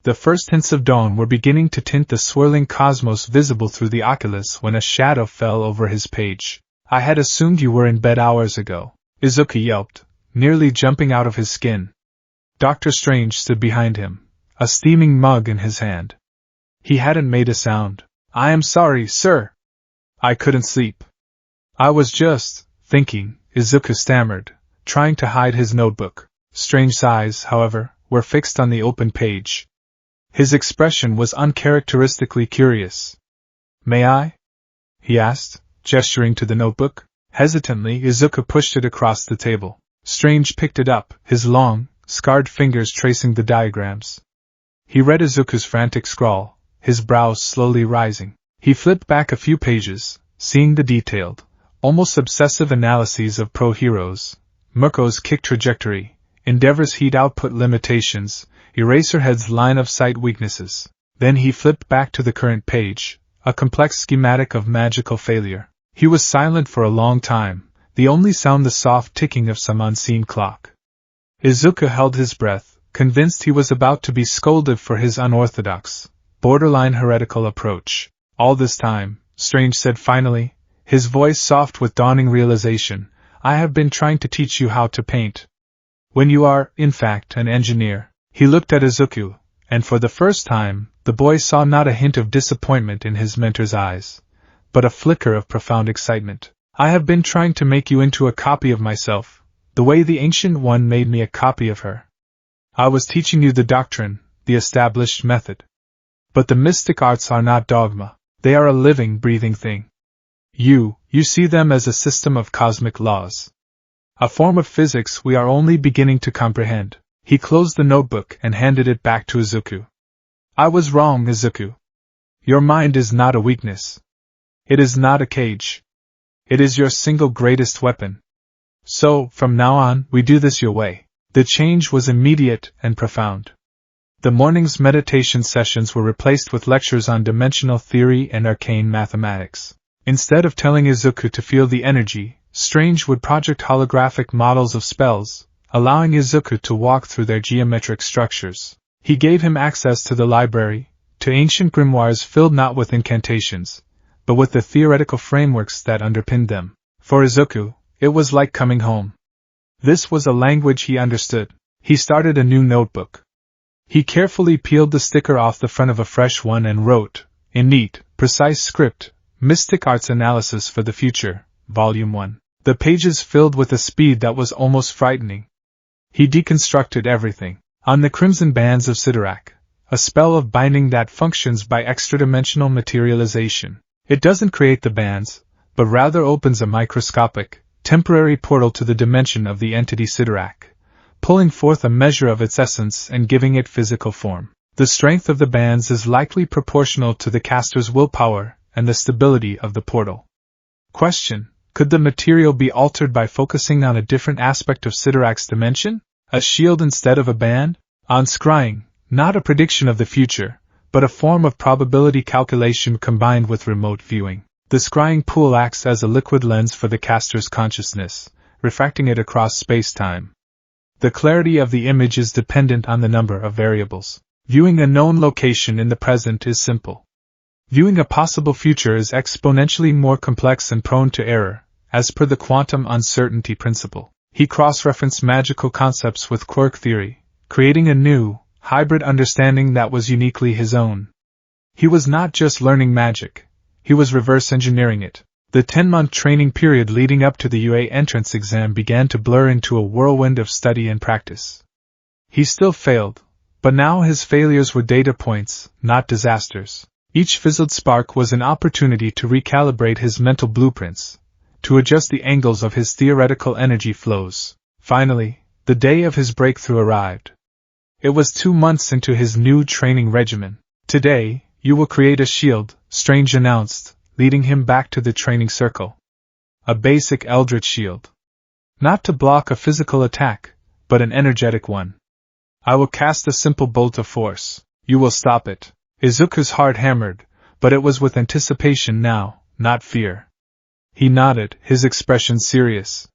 The first hints of dawn were beginning to tint the swirling cosmos visible through the oculus when a shadow fell over his page. I had assumed you were in bed hours ago, Izuku yelped, nearly jumping out of his skin. Dr. Strange stood behind him, a steaming mug in his hand. He hadn't made a sound. I am sorry, sir. I couldn't sleep. I was just thinking, Izuku stammered, trying to hide his notebook. Strange's eyes, however, were fixed on the open page. His expression was uncharacteristically curious. May I? He asked, gesturing to the notebook. Hesitantly, Izuku pushed it across the table. Strange picked it up, his long, scarred fingers tracing the diagrams. He read Izuku's frantic scrawl, his brows slowly rising. He flipped back a few pages, seeing the detailed, almost obsessive analyses of pro-heroes, Mirko's kick trajectory, Endeavor's heat output limitations, Eraserhead's line-of-sight weaknesses. Then he flipped back to the current page, a complex schematic of magical failure. He was silent for a long time, the only sound the soft ticking of some unseen clock. Izuku held his breath, convinced he was about to be scolded for his unorthodox, borderline heretical approach. All this time, Strange said finally, his voice soft with dawning realization, I have been trying to teach you how to paint. When you are, in fact, an engineer. He looked at Izuku, and for the first time, the boy saw not a hint of disappointment in his mentor's eyes, but a flicker of profound excitement. I have been trying to make you into a copy of myself, the way the Ancient One made me a copy of her. I was teaching you the doctrine, the established method. But the mystic arts are not dogma, they are a living, breathing thing. You see them as a system of cosmic laws. A form of physics we are only beginning to comprehend. He closed the notebook and handed it back to Izuku. I was wrong, Izuku. Your mind is not a weakness. It is not a cage. It is your single greatest weapon. So, from now on, we do this your way. The change was immediate and profound. The morning's meditation sessions were replaced with lectures on dimensional theory and arcane mathematics. Instead of telling Izuku to feel the energy, Strange would project holographic models of spells, allowing Izuku to walk through their geometric structures. He gave him access to the library, to ancient grimoires filled not with incantations, but with the theoretical frameworks that underpinned them. For Izuku, it was like coming home. This was a language he understood. He started a new notebook. He carefully peeled the sticker off the front of a fresh one and wrote, in neat, precise script, Mystic Arts Analysis for the Future, Volume 1. The pages filled with a speed that was almost frightening. He deconstructed everything. On the crimson bands of Sidorak, a spell of binding that functions by extra-dimensional materialization. It doesn't create the bands, but rather opens a microscopic, temporary portal to the dimension of the entity Sidorak, pulling forth a measure of its essence and giving it physical form. The strength of the bands is likely proportional to the caster's willpower and the stability of the portal. Question: could the material be altered by focusing on a different aspect of Sidorak's dimension? A shield instead of a band? On scrying, not a prediction of the future, but a form of probability calculation combined with remote viewing. The scrying pool acts as a liquid lens for the caster's consciousness, refracting it across space-time. The clarity of the image is dependent on the number of variables. Viewing a known location in the present is simple. Viewing a possible future is exponentially more complex and prone to error, as per the quantum uncertainty principle. He cross-referenced magical concepts with quirk theory, creating a new, hybrid understanding that was uniquely his own. He was not just learning magic, he was reverse engineering it. The 10-month training period leading up to the UA entrance exam began to blur into a whirlwind of study and practice. He still failed, but now his failures were data points, not disasters. Each fizzled spark was an opportunity to recalibrate his mental blueprints, to adjust the angles of his theoretical energy flows. Finally, the day of his breakthrough arrived. It was 2 months into his new training regimen. "Today, you will create a shield," Strange announced, leading him back to the training circle. A basic Eldritch shield. Not to block a physical attack, but an energetic one. "I will cast a simple bolt of force. You will stop it." Izuku's heart hammered, but it was with anticipation now, not fear. He nodded, his expression serious.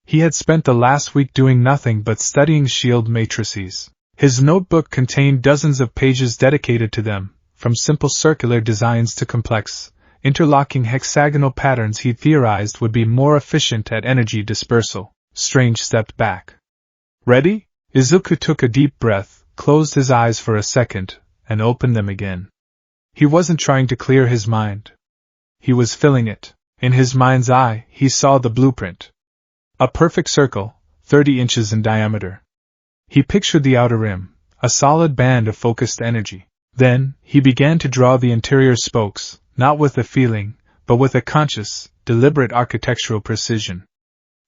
He had spent the last week doing nothing but studying shield matrices. His notebook contained dozens of pages dedicated to them, from simple circular designs to complex, interlocking hexagonal patterns he theorized would be more efficient at energy dispersal. Strange stepped back. "Ready?" Izuku took a deep breath, closed his eyes for a second, and opened them again. He wasn't trying to clear his mind. He was filling it. In his mind's eye, he saw the blueprint. A perfect circle, 30 inches in diameter. He pictured the outer rim, a solid band of focused energy. Then, he began to draw the interior spokes, not with a feeling, but with a conscious, deliberate architectural precision.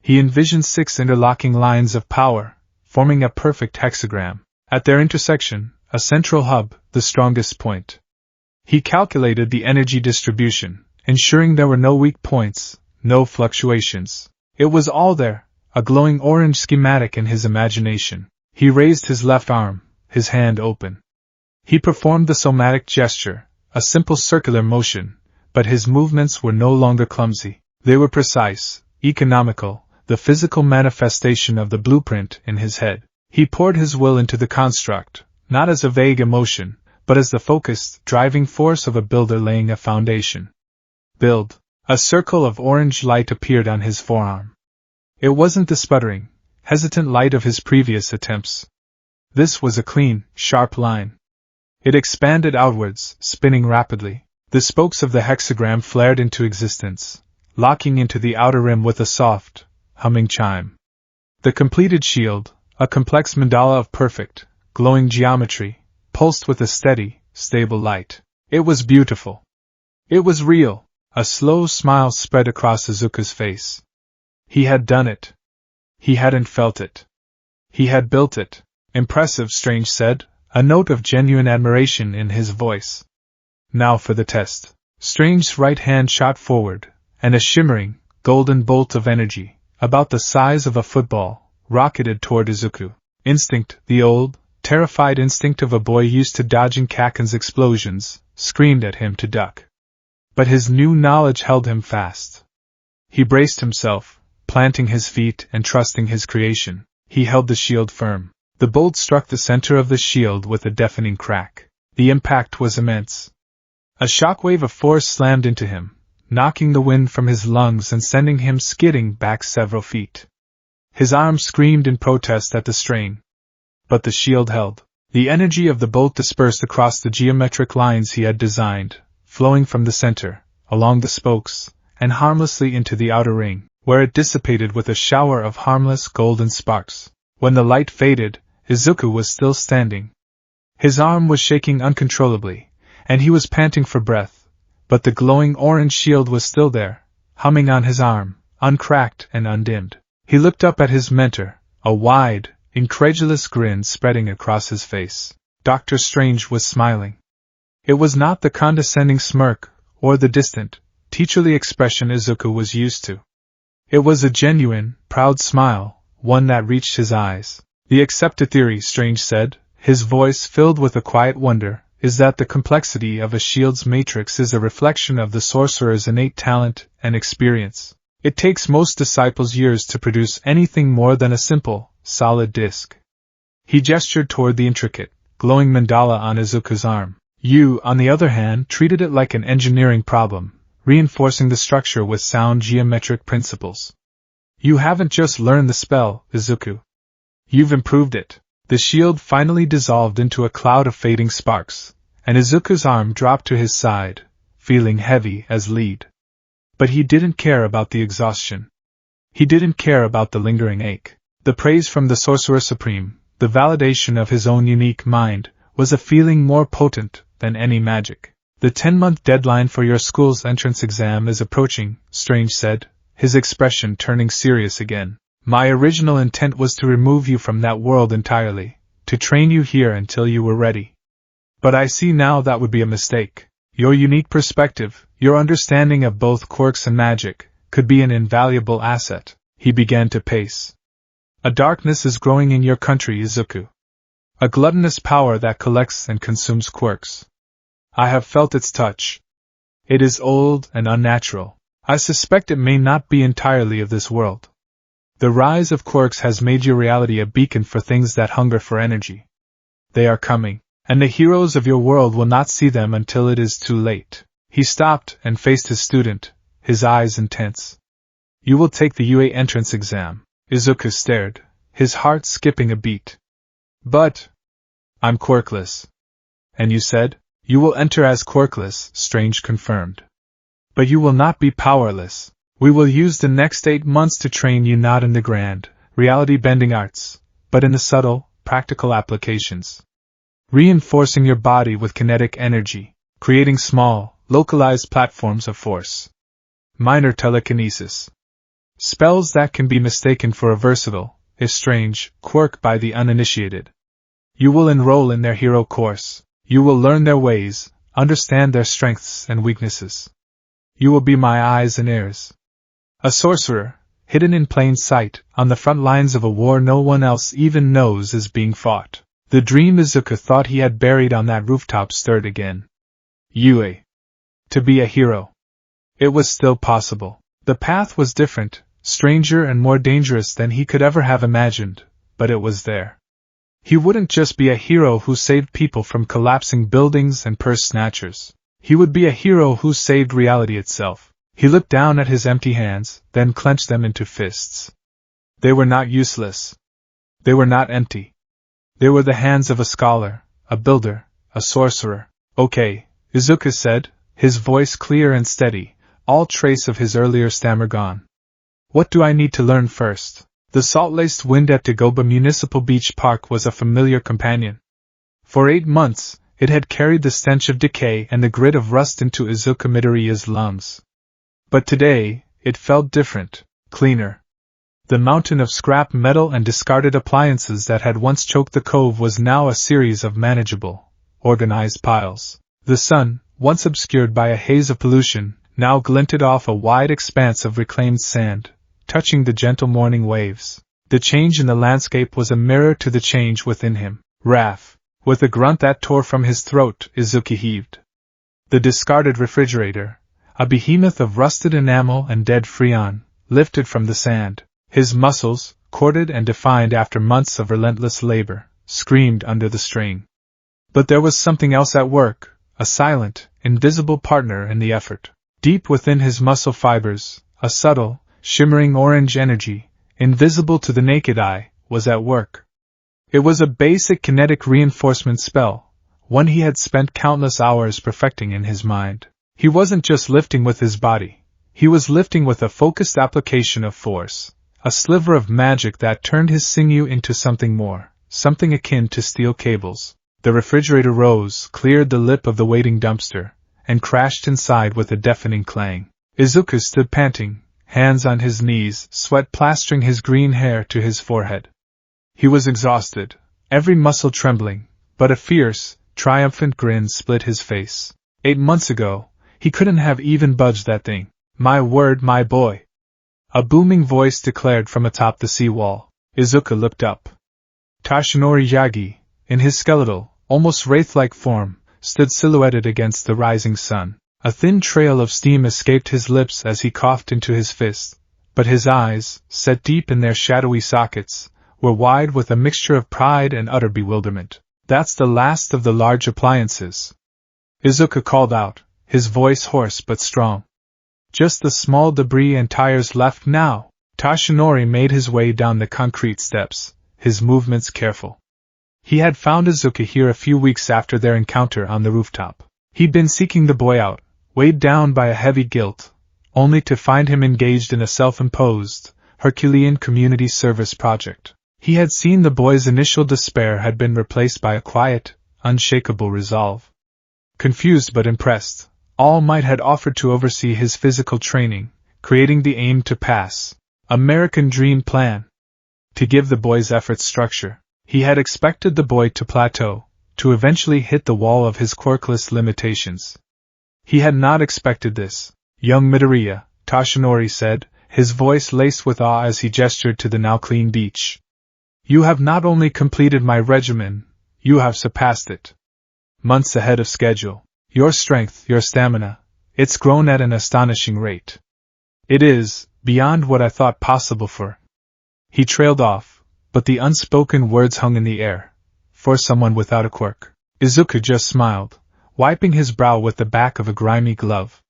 He envisioned 6 interlocking lines of power, forming a perfect hexagram. At their intersection, a central hub, the strongest point. He calculated the energy distribution, ensuring there were no weak points, no fluctuations. It was all there, a glowing orange schematic in his imagination. He raised his left arm, his hand open. He performed the somatic gesture, a simple circular motion, but his movements were no longer clumsy. They were precise, economical, the physical manifestation of the blueprint in his head. He poured his will into the construct, not as a vague emotion, but as the focused, driving force of a builder laying a foundation. Build. A circle of orange light appeared on his forearm. It wasn't the sputtering, hesitant light of his previous attempts. This was a clean, sharp line. It expanded outwards, spinning rapidly. The spokes of the hexagram flared into existence, locking into the outer rim with a soft, humming chime. The completed shield, a complex mandala of perfect, glowing geometry, pulsed with a steady, stable light. It was beautiful. It was real. A slow smile spread across Izuku's face. He had done it. He hadn't felt it. He had built it. "Impressive," Strange said, a note of genuine admiration in his voice. "Now for the test." Strange's right hand shot forward, and a shimmering, golden bolt of energy, about the size of a football, rocketed toward Izuku. Instinct, the old, terrified instinct of a boy used to dodging Kaken's explosions, screamed at him to duck. But his new knowledge held him fast. He braced himself, planting his feet and trusting his creation. He held the shield firm. The bolt struck the center of the shield with a deafening crack. The impact was immense. A shockwave of force slammed into him, knocking the wind from his lungs and sending him skidding back several feet. His arm screamed in protest at the strain. But the shield held. The energy of the bolt dispersed across the geometric lines he had designed, flowing from the center, along the spokes, and harmlessly into the outer ring, where it dissipated with a shower of harmless golden sparks. When the light faded, Izuku was still standing. His arm was shaking uncontrollably, and he was panting for breath, but the glowing orange shield was still there, humming on his arm, uncracked and undimmed. He looked up at his mentor, a wide, incredulous grin spreading across his face. Dr. Strange was smiling. It was not the condescending smirk, or the distant, teacherly expression Izuku was used to. It was a genuine, proud smile, one that reached his eyes. "The accepted theory," Strange said, his voice filled with a quiet wonder, "is that the complexity of a shield's matrix is a reflection of the sorcerer's innate talent and experience. It takes most disciples years to produce anything more than a simple, solid disk." He gestured toward the intricate, glowing mandala on Izuku's arm. "You, on the other hand, treated it like an engineering problem, reinforcing the structure with sound geometric principles. You haven't just learned the spell, Izuku. You've improved it." The shield finally dissolved into a cloud of fading sparks, and Izuku's arm dropped to his side, feeling heavy as lead. But he didn't care about the exhaustion. He didn't care about the lingering ache. The praise from the Sorcerer Supreme, the validation of his own unique mind, was a feeling more potent than any magic. The 10-month deadline for your school's entrance exam is approaching, Strange said, his expression turning serious again. My original intent was to remove you from that world entirely, to train you here until you were ready. But I see now that would be a mistake. Your unique perspective, your understanding of both quirks and magic, could be an invaluable asset. He began to pace. A darkness is growing in your country, Izuku. A gluttonous power that collects and consumes quirks. I have felt its touch. It is old and unnatural. I suspect it may not be entirely of this world. The rise of quirks has made your reality a beacon for things that hunger for energy. They are coming, and the heroes of your world will not see them until it is too late. He stopped and faced his student, his eyes intense. You will take the UA entrance exam. Izuku stared, his heart skipping a beat. But I'm quirkless. And you said? You will enter as quirkless, Strange confirmed. But you will not be powerless. We will use the next 8 months to train you not in the grand, reality-bending arts, but in the subtle, practical applications. Reinforcing your body with kinetic energy, creating small, localized platforms of force. Minor telekinesis. Spells that can be mistaken for a versatile, if strange, quirk by the uninitiated. You will enroll in their hero course. You will learn their ways, understand their strengths and weaknesses. You will be my eyes and ears. A sorcerer, hidden in plain sight, on the front lines of a war no one else even knows is being fought. The dream Izuku thought he had buried on that rooftop stirred again. UA. To be a hero. It was still possible. The path was different, stranger and more dangerous than he could ever have imagined, but it was there. He wouldn't just be a hero who saved people from collapsing buildings and purse snatchers. He would be a hero who saved reality itself. He looked down at his empty hands, then clenched them into fists. They were not useless. They were not empty. They were the hands of a scholar, a builder, a sorcerer. Okay, Izuku said, his voice clear and steady, all trace of his earlier stammer gone. What do I need to learn first? The salt-laced wind at Dagoba Municipal Beach Park was a familiar companion. For 8 months, it had carried the stench of decay and the grit of rust into Izuku Midoriya's lungs. But today, it felt different, cleaner. The mountain of scrap metal and discarded appliances that had once choked the cove was now a series of manageable, organized piles. The sun, once obscured by a haze of pollution, now glinted off a wide expanse of reclaimed sand, touching the gentle morning waves. The change in the landscape was a mirror to the change within him. Wrath. With a grunt that tore from his throat, Izuku heaved. The discarded refrigerator, a behemoth of rusted enamel and dead freon, lifted from the sand. His muscles, corded and defined after months of relentless labor, screamed under the strain. But there was something else at work, a silent, invisible partner in the effort. Deep within his muscle fibers, a subtle, shimmering orange energy, invisible to the naked eye, was at work. It was a basic kinetic reinforcement spell, one he had spent countless hours perfecting in his mind. He wasn't just lifting with his body, he was lifting with a focused application of force, a sliver of magic that turned his sinew into something more, something akin to steel cables. The refrigerator rose, cleared the lip of the waiting dumpster, and crashed inside with a deafening clang. Izuku stood panting, hands on his knees, sweat plastering his green hair to his forehead. He was exhausted, every muscle trembling, but a fierce, triumphant grin split his face. 8 months ago, he couldn't have even budged that thing. My word, my boy! A booming voice declared from atop the seawall. Izuku looked up. Tashinori Yagi, in his skeletal, almost wraith-like form, stood silhouetted against the rising sun. A thin trail of steam escaped his lips as he coughed into his fist, but his eyes, set deep in their shadowy sockets, were wide with a mixture of pride and utter bewilderment. That's the last of the large appliances, Izuku called out, his voice hoarse but strong. Just the small debris and tires left now. Tashinori made his way down the concrete steps, his movements careful. He had found Izuku here a few weeks after their encounter on the rooftop. He'd been seeking the boy out, weighed down by a heavy guilt, only to find him engaged in a self-imposed, Herculean community service project. He had seen the boy's initial despair had been replaced by a quiet, unshakable resolve. Confused but impressed, All Might had offered to oversee his physical training, creating the aim to pass. American Dream Plan. To give the boy's efforts structure, he had expected the boy to plateau, to eventually hit the wall of his quirkless limitations. He had not expected this. Young Midoriya, Toshinori said, his voice laced with awe as he gestured to the now clean beach. You have not only completed my regimen, you have surpassed it. Months ahead of schedule. Your strength, your stamina, it's grown at an astonishing rate. It is, beyond what I thought possible for. He trailed off, but the unspoken words hung in the air. For someone without a quirk. Izuku just smiled, wiping his brow with the back of a grimy glove.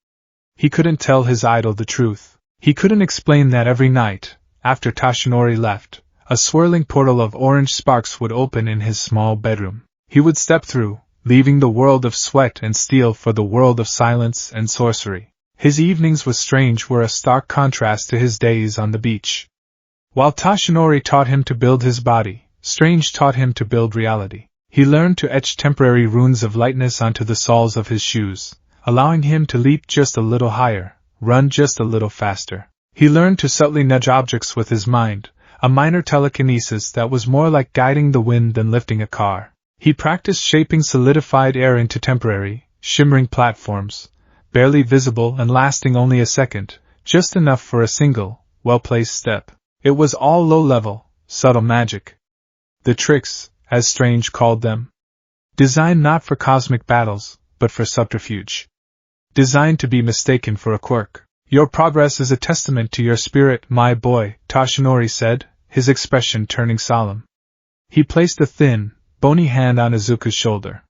He couldn't tell his idol the truth. He couldn't explain that every night, after Toshinori left, a swirling portal of orange sparks would open in his small bedroom. He would step through, leaving the world of sweat and steel for the world of silence and sorcery. His evenings with Strange were a stark contrast to his days on the beach. While Toshinori taught him to build his body, Strange taught him to build reality. He learned to etch temporary runes of lightness onto the soles of his shoes, allowing him to leap just a little higher, run just a little faster. He learned to subtly nudge objects with his mind, a minor telekinesis that was more like guiding the wind than lifting a car. He practiced shaping solidified air into temporary, shimmering platforms, barely visible and lasting only a second, just enough for a single, well-placed step. It was all low-level, subtle magic. The tricks, as Strange called them. Designed not for cosmic battles, but for subterfuge. Designed to be mistaken for a quirk. Your progress is a testament to your spirit, my boy, Toshinori said, his expression turning solemn. He placed a thin, bony hand on Izuku's shoulder.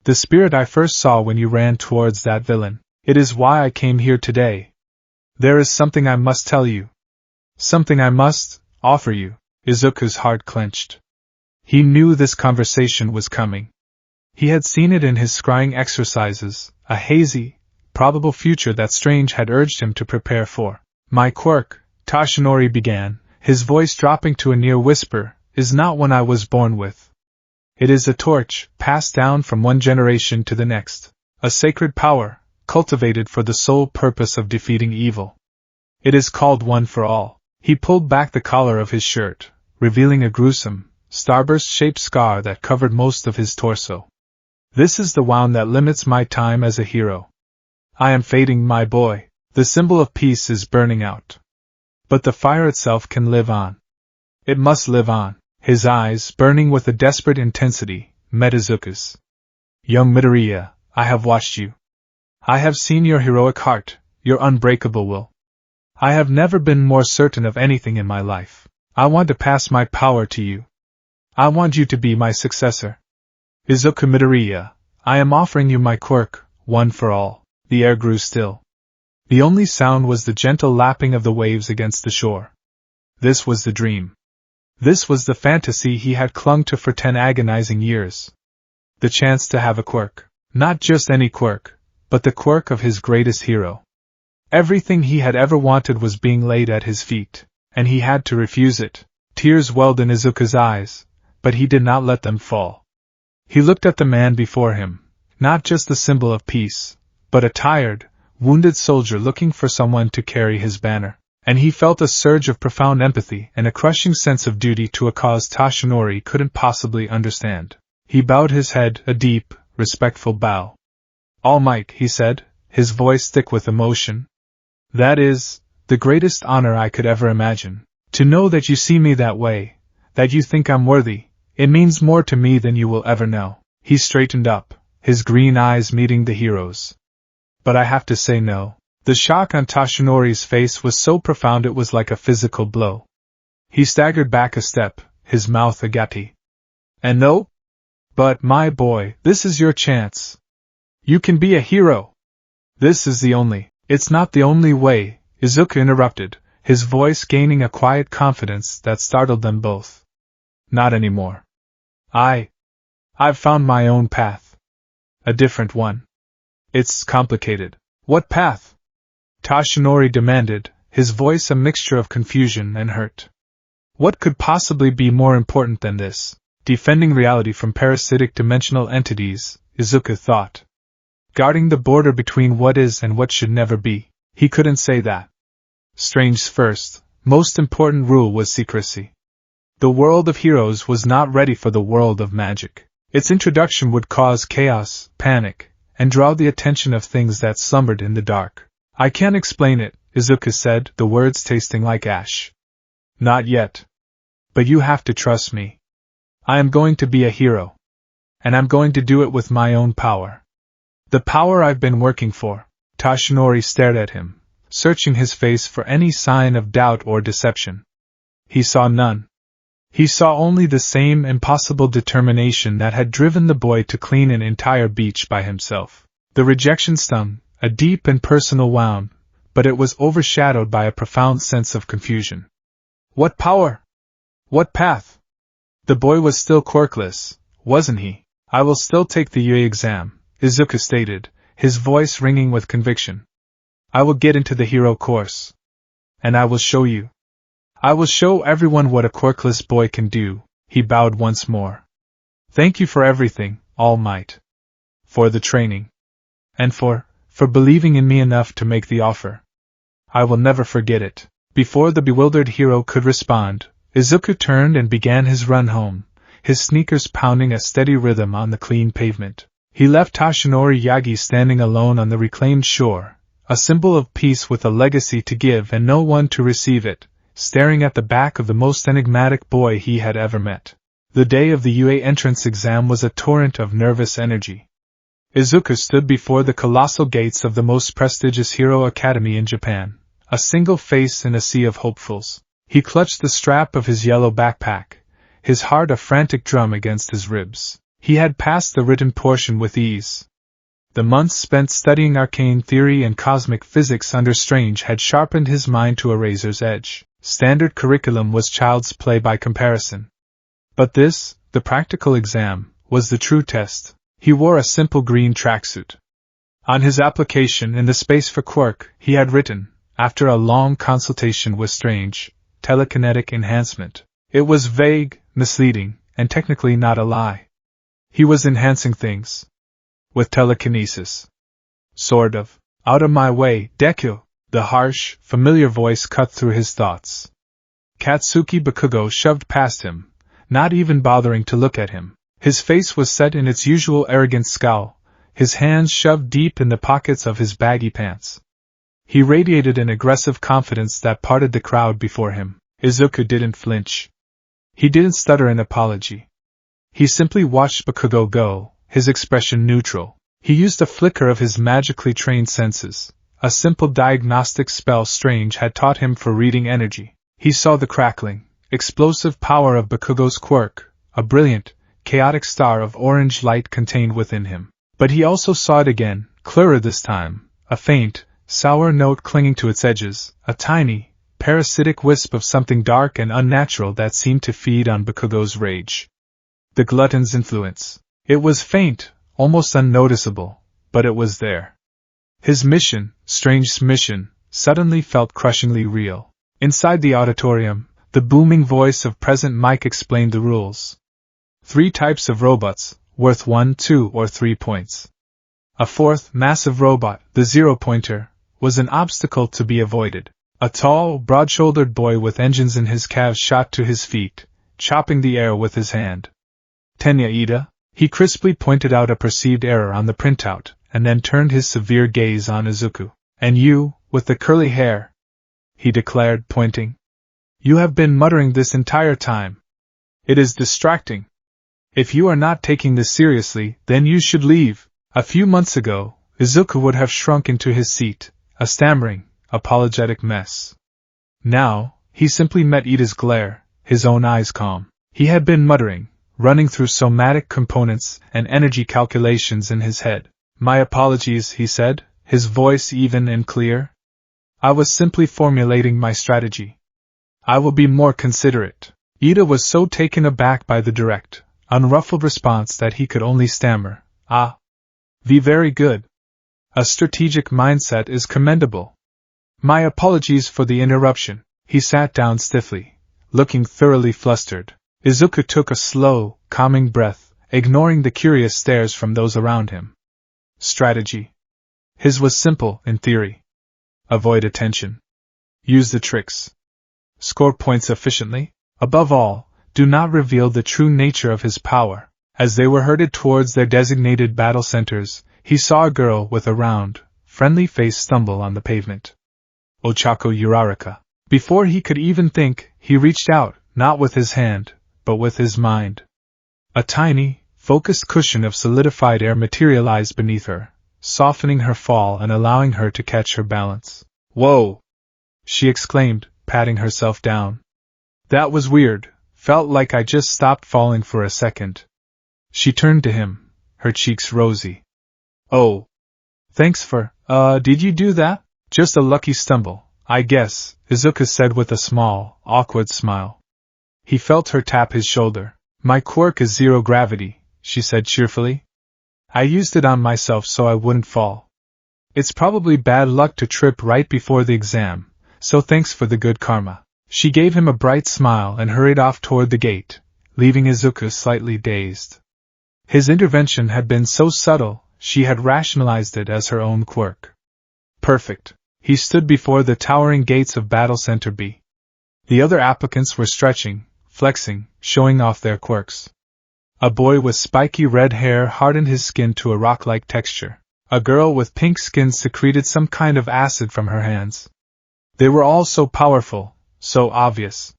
The spirit I first saw when you ran towards that villain. It is why I came here today. There is something I must tell you. Something I must offer you. Izuku's heart clenched. He knew this conversation was coming. He had seen it in his scrying exercises, a hazy, probable future that Strange had urged him to prepare for. My quirk, Toshinori began, his voice dropping to a near whisper, is not one I was born with. It is a torch, passed down from one generation to the next. A sacred power, cultivated for the sole purpose of defeating evil. It is called One for All. He pulled back the collar of his shirt, revealing a gruesome, starburst-shaped scar that covered most of his torso. This is the wound that limits my time as a hero. I am fading, my boy. The symbol of peace is burning out. But the fire itself can live on. It must live on. His eyes, burning with a desperate intensity, met Izuku's. Young Midoriya, I have watched you. I have seen your heroic heart, your unbreakable will. I have never been more certain of anything in my life. I want to pass my power to you. I want you to be my successor. Izuku Midoriya, I am offering you my quirk, One for All. The air grew still. The only sound was the gentle lapping of the waves against the shore. This was the dream. This was the fantasy he had clung to for 10 agonizing years. The chance to have a quirk. Not just any quirk, but the quirk of his greatest hero. Everything he had ever wanted was being laid at his feet, and he had to refuse it. Tears welled in Izuku's eyes, but he did not let them fall. He looked at the man before him, not just the symbol of peace, but a tired, wounded soldier looking for someone to carry his banner. And he felt a surge of profound empathy and a crushing sense of duty to a cause Toshinori couldn't possibly understand. He bowed his head, a deep, respectful bow. All Might, he said, his voice thick with emotion. That is, the greatest honor I could ever imagine. To know that you see me that way, that you think I'm worthy, it means more to me than you will ever know. He straightened up, his green eyes meeting the hero's. But I have to say no. The shock on Toshinori's face was so profound it was like a physical blow. He staggered back a step, his mouth agape. And no? But, my boy, this is your chance. You can be a hero. This is the only. It's not the only way, Izuku interrupted, his voice gaining a quiet confidence that startled them both. Not anymore. I've found my own path. A different one. It's complicated. What path? Tashinori demanded, his voice a mixture of confusion and hurt. What could possibly be more important than this? Defending reality from parasitic dimensional entities, Izuku thought. Guarding the border between what is and what should never be. He couldn't say that. Strange's first, most important rule was secrecy. The world of heroes was not ready for the world of magic. Its introduction would cause chaos, panic, and draw the attention of things that slumbered in the dark. I can't explain it, Izuku said, the words tasting like ash. Not yet. But you have to trust me. I am going to be a hero. And I'm going to do it with my own power. The power I've been working for. Tashinori stared at him, searching his face for any sign of doubt or deception. He saw none. He saw only the same impossible determination that had driven the boy to clean an entire beach by himself. The rejection stung, a deep and personal wound, but it was overshadowed by a profound sense of confusion. What power? What path? The boy was still quirkless, wasn't he? I will still take the UA exam, Izuku stated, his voice ringing with conviction. I will get into the hero course. And I will show you. I will show everyone what a quirkless boy can do. He bowed once more. Thank you for everything, All Might. For the training. And for believing in me enough to make the offer. I will never forget it. Before the bewildered hero could respond, Izuku turned and began his run home, his sneakers pounding a steady rhythm on the clean pavement. He left Tashinori Yagi standing alone on the reclaimed shore, a symbol of peace with a legacy to give and no one to receive it, staring at the back of the most enigmatic boy he had ever met. The day of the UA entrance exam was a torrent of nervous energy. Izuku stood before the colossal gates of the most prestigious hero academy in Japan, a single face in a sea of hopefuls. He clutched the strap of his yellow backpack, his heart a frantic drum against his ribs. He had passed the written portion with ease. The months spent studying arcane theory and cosmic physics under Strange had sharpened his mind to a razor's edge. Standard curriculum was child's play by comparison. But this, the practical exam, was the true test. He wore a simple green tracksuit. On his application in the space for quirk, he had written, after a long consultation with Strange, telekinetic enhancement. It was vague, misleading, and technically not a lie. He was enhancing things. With telekinesis. Sort of. Out of my way, Deku! The harsh, familiar voice cut through his thoughts. Katsuki Bakugo shoved past him, not even bothering to look at him. His face was set in its usual arrogant scowl, his hands shoved deep in the pockets of his baggy pants. He radiated an aggressive confidence that parted the crowd before him. Izuku didn't flinch. He didn't stutter an apology. He simply watched Bakugo go, his expression neutral. He used a flicker of his magically trained senses, a simple diagnostic spell Strange had taught him for reading energy. He saw the crackling, explosive power of Bakugo's quirk, a brilliant, chaotic star of orange light contained within him. But he also saw it again, clearer this time, a faint, sour note clinging to its edges, a tiny, parasitic wisp of something dark and unnatural that seemed to feed on Bakugo's rage. The glutton's influence. It was faint, almost unnoticeable, but it was there. His mission, Strange's mission, suddenly felt crushingly real. Inside the auditorium, the booming voice of President Mike explained the rules. 3 types of robots, worth 1, 2, or 3 points. A fourth, massive robot, the zero-pointer, was an obstacle to be avoided. A tall, broad-shouldered boy with engines in his calves shot to his feet, chopping the air with his hand. Tenya Ida? He crisply pointed out a perceived error on the printout, and then turned his severe gaze on Izuku. And you, with the curly hair, he declared, pointing. You have been muttering this entire time. It is distracting. If you are not taking this seriously, then you should leave. A few months ago, Izuku would have shrunk into his seat, a stammering, apologetic mess. Now, he simply met Ida's glare, his own eyes calm. He had been muttering, running through somatic components and energy calculations in his head. My apologies, he said, his voice even and clear. I was simply formulating my strategy. I will be more considerate. Ida was so taken aback by the direct, unruffled response that he could only stammer, "Ah. Very good. A strategic mindset is commendable. My apologies for the interruption." He sat down stiffly, looking thoroughly flustered. Izuku took a slow, calming breath, ignoring the curious stares from those around him. Strategy. His was simple, in theory. Avoid attention. Use the tricks. Score points efficiently. Above all, do not reveal the true nature of his power. As they were herded towards their designated battle centers, he saw a girl with a round, friendly face stumble on the pavement. Ochako Uraraka. Before he could even think, he reached out, not with his hand, but with his mind. A tiny, focused cushion of solidified air materialized beneath her, softening her fall and allowing her to catch her balance. "Whoa!" she exclaimed, patting herself down. "That was weird, felt like I just stopped falling for a second." She turned to him, her cheeks rosy. "Oh. Thanks for, did you do that?" "Just a lucky stumble, I guess," Izuku said with a small, awkward smile. He felt her tap his shoulder. "My quirk is zero gravity," she said cheerfully. "I used it on myself so I wouldn't fall. It's probably bad luck to trip right before the exam, so thanks for the good karma." She gave him a bright smile and hurried off toward the gate, leaving Izuku slightly dazed. His intervention had been so subtle, she had rationalized it as her own quirk. Perfect. He stood before the towering gates of Battle Center B. The other applicants were stretching, flexing, showing off their quirks. A boy with spiky red hair hardened his skin to a rock-like texture. A girl with pink skin secreted some kind of acid from her hands. They were all so powerful, so obvious.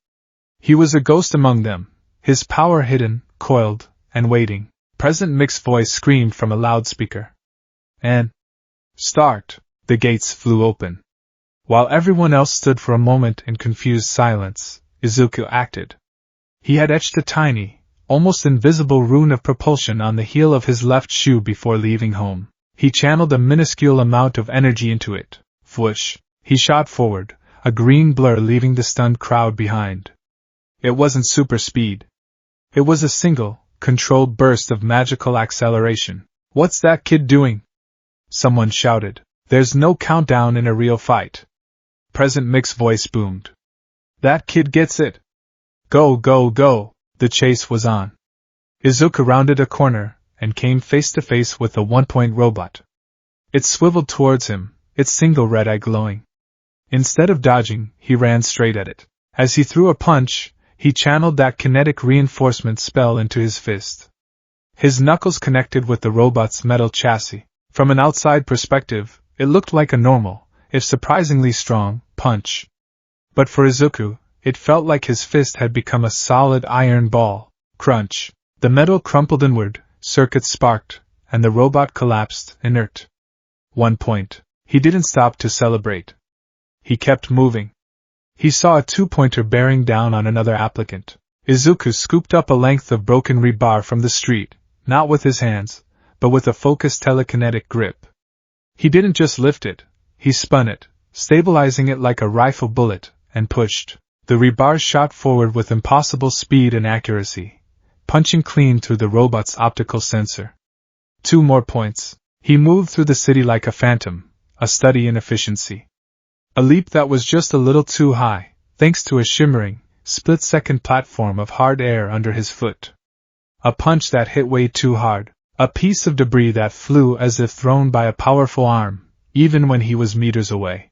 He was a ghost among them, his power hidden, coiled, and waiting. Present Mick's voice screamed from a loudspeaker. "And start!" The gates flew open. While everyone else stood for a moment in confused silence, Izuku acted. He had etched a tiny, almost invisible rune of propulsion on the heel of his left shoe before leaving home. He channeled a minuscule amount of energy into it. Whoosh! He shot forward, a green blur leaving the stunned crowd behind. It wasn't super speed. It was a single, controlled burst of magical acceleration. "What's that kid doing?" someone shouted. "There's no countdown in a real fight." Present Mick's voice boomed. "That kid gets it. Go, go, go!" The chase was on. Izuku rounded a corner and came face to face with the one-point robot. It swiveled towards him, its single red eye glowing. Instead of dodging, he ran straight at it. As he threw a punch, he channeled that kinetic reinforcement spell into his fist. His knuckles connected with the robot's metal chassis. From an outside perspective, it looked like a normal, if surprisingly strong, punch. But for Izuku, it felt like his fist had become a solid iron ball. Crunch! The metal crumpled inward, circuits sparked, and the robot collapsed, inert. 1 point. He didn't stop to celebrate. He kept moving. He saw a 2-pointer bearing down on another applicant. Izuku scooped up a length of broken rebar from the street, not with his hands, but with a focused telekinetic grip. He didn't just lift it, he spun it, stabilizing it like a rifle bullet, and pushed. The rebar shot forward with impossible speed and accuracy, punching clean through the robot's optical sensor. 2 more points. He moved through the city like a phantom, a study in efficiency. A leap that was just a little too high, thanks to a shimmering, split-second platform of hard air under his foot. A punch that hit way too hard, a piece of debris that flew as if thrown by a powerful arm, even when he was meters away.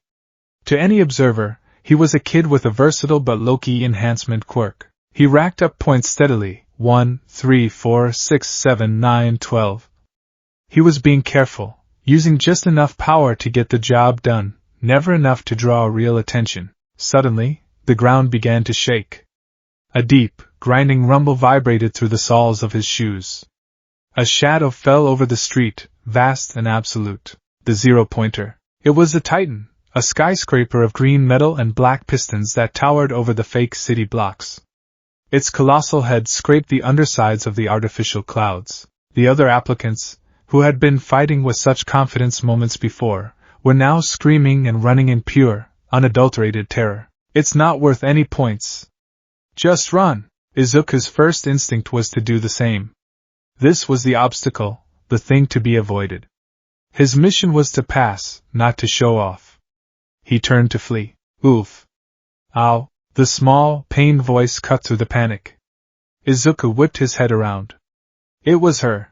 To any observer, he was a kid with a versatile but low-key enhancement quirk. He racked up points steadily, 1, 3, 4, 6, 7, 9, 12. He was being careful, using just enough power to get the job done, never enough to draw real attention. Suddenly, the ground began to shake. A deep, grinding rumble vibrated through the soles of his shoes. A shadow fell over the street, vast and absolute. The 0-pointer. It was a titan, a skyscraper of green metal and black pistons that towered over the fake city blocks. Its colossal head scraped the undersides of the artificial clouds. The other applicants, who had been fighting with such confidence moments before, were now screaming and running in pure, unadulterated terror. "It's not worth any points. Just run!" Izuku's first instinct was to do the same. This was the obstacle, the thing to be avoided. His mission was to pass, not to show off. He turned to flee. Oof. Ow. The small, pained voice cut through the panic. Izuku whipped his head around. It was her.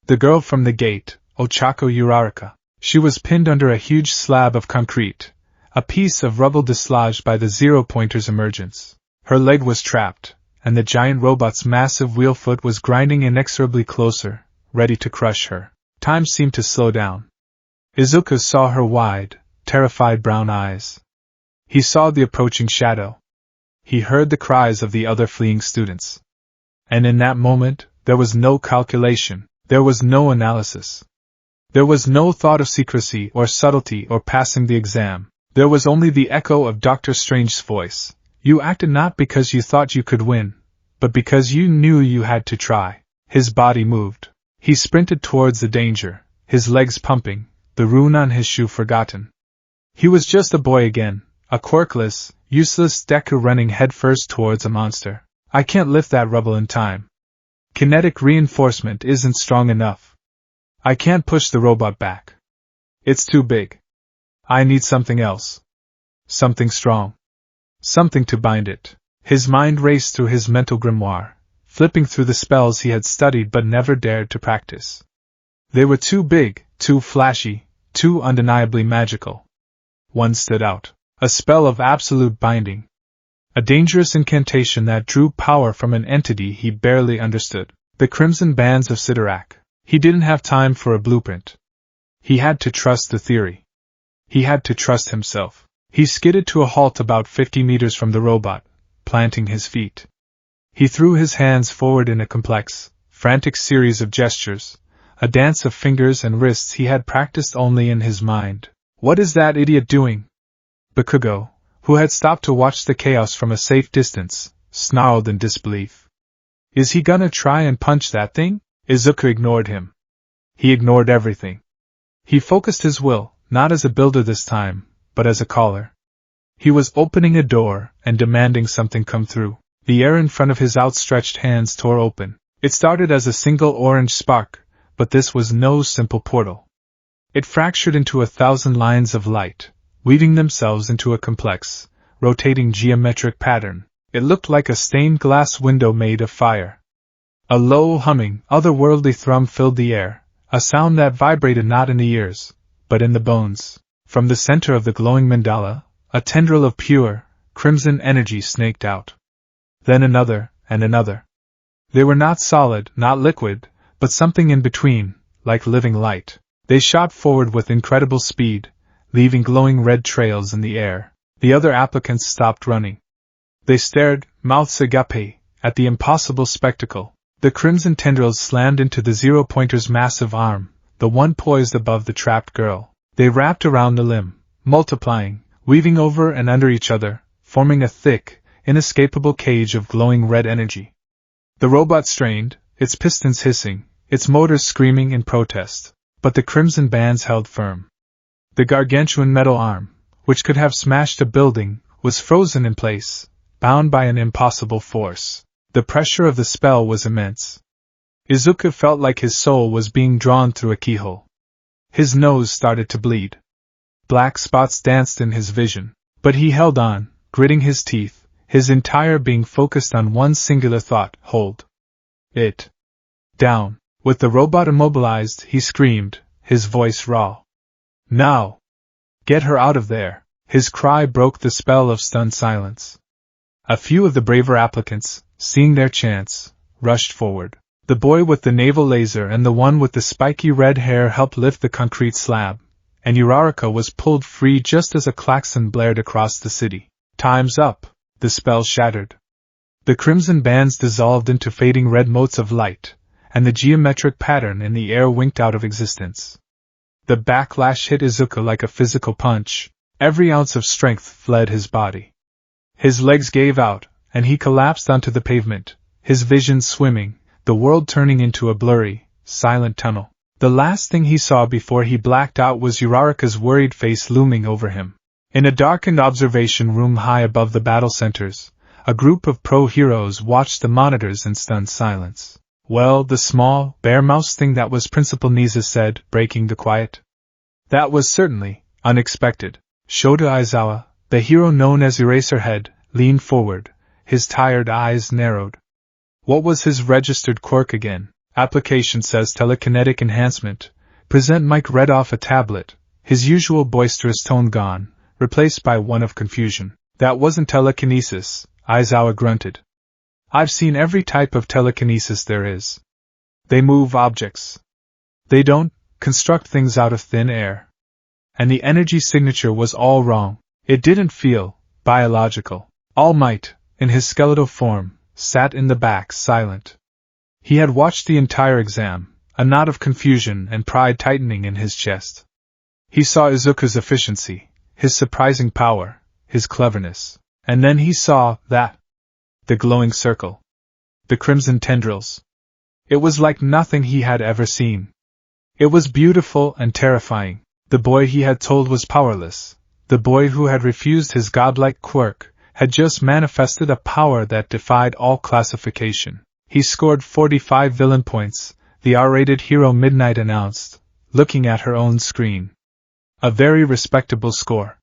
The girl from the gate, Ochako Uraraka. She was pinned under a huge slab of concrete, a piece of rubble dislodged by the zero-pointer's emergence. Her leg was trapped, and the giant robot's massive wheel foot was grinding inexorably closer, ready to crush her. Time seemed to slow down. Izuku saw her wide, terrified brown eyes. He saw the approaching shadow. He heard the cries of the other fleeing students. And in that moment, there was no calculation, there was no analysis. There was no thought of secrecy or subtlety or passing the exam. There was only the echo of Dr. Strange's voice. You acted not because you thought you could win, but because you knew you had to try. His body moved. He sprinted towards the danger, his legs pumping, the rune on his shoe forgotten. He was just a boy again, a quirkless, useless Deku running headfirst towards a monster. I can't lift that rubble in time. Kinetic reinforcement isn't strong enough. I can't push the robot back. It's too big. I need something else. Something strong. Something to bind it. His mind raced through his mental grimoire, flipping through the spells he had studied but never dared to practice. They were too big, too flashy, too undeniably magical. One stood out. A spell of absolute binding. A dangerous incantation that drew power from an entity he barely understood. The Crimson Bands of Sidorak. He didn't have time for a blueprint. He had to trust the theory. He had to trust himself. He skidded to a halt about 50 meters from the robot, planting his feet. He threw his hands forward in a complex, frantic series of gestures, a dance of fingers and wrists he had practiced only in his mind. What is that idiot doing? Bakugo, who had stopped to watch the chaos from a safe distance, snarled in disbelief. Is he gonna try and punch that thing? Izuku ignored him. He ignored everything. He focused his will, not as a builder this time, but as a caller. He was opening a door and demanding something come through. The air in front of his outstretched hands tore open. It started as a single orange spark, but this was no simple portal. It fractured into 1,000 lines of light, weaving themselves into a complex, rotating geometric pattern. It looked like a stained glass window made of fire. A low humming, otherworldly thrum filled the air, a sound that vibrated not in the ears, but in the bones. From the center of the glowing mandala, a tendril of pure, crimson energy snaked out. Then another, and another. They were not solid, not liquid, but something in between, like living light. They shot forward with incredible speed, leaving glowing red trails in the air. The other applicants stopped running. They stared, mouths agape, at the impossible spectacle. The crimson tendrils slammed into the zero-pointer's massive arm, the one poised above the trapped girl. They wrapped around the limb, multiplying, weaving over and under each other, forming a thick, inescapable cage of glowing red energy. The robot strained, its pistons hissing, its motors screaming in protest, but the crimson bands held firm. The gargantuan metal arm, which could have smashed a building, was frozen in place, bound by an impossible force. The pressure of the spell was immense. Izuku felt like his soul was being drawn through a keyhole. His nose started to bleed. Black spots danced in his vision, but he held on, gritting his teeth, his entire being focused on one singular thought: hold it down. With the robot immobilized, he screamed, his voice raw. Now! Get her out of there! His cry broke the spell of stunned silence. A few of the braver applicants, seeing their chance, rushed forward. The boy with the naval laser and the one with the spiky red hair helped lift the concrete slab, and Uraraka was pulled free just as a klaxon blared across the city. Time's up! The spell shattered. The crimson bands dissolved into fading red motes of light, and the geometric pattern in the air winked out of existence. The backlash hit Izuku like a physical punch. Every ounce of strength fled his body. His legs gave out, and he collapsed onto the pavement, his vision swimming, the world turning into a blurry, silent tunnel. The last thing he saw before he blacked out was Uraraka's worried face looming over him. In a darkened observation room high above the battle centers, A group of pro-heroes watched the monitors in stunned silence. "Well, the small, bare mouse thing that was Principal Niza said, breaking the quiet. "That was certainly unexpected." Shota Aizawa, the hero known as Eraserhead, leaned forward, his tired eyes narrowed. "What was his registered quirk again?" "Application says telekinetic enhancement." Present Mike read off a tablet, his usual boisterous tone gone, replaced by one of confusion. "That wasn't telekinesis," Aizawa grunted. "I've seen every type of telekinesis there is. They move objects. They don't construct things out of thin air. And the energy signature was all wrong. It didn't feel biological." All Might, in his skeletal form, sat in the back, silent. He had watched the entire exam, a knot of confusion and pride tightening in his chest. He saw Izuku's efficiency, his surprising power, his cleverness, and then he saw that. The glowing circle. The crimson tendrils. It was like nothing he had ever seen. It was beautiful and terrifying. The boy he had told was powerless, the boy who had refused his godlike quirk, had just manifested a power that defied all classification. He scored 45 villain points, the R-rated hero Midnight announced, looking at her own screen. A very respectable score.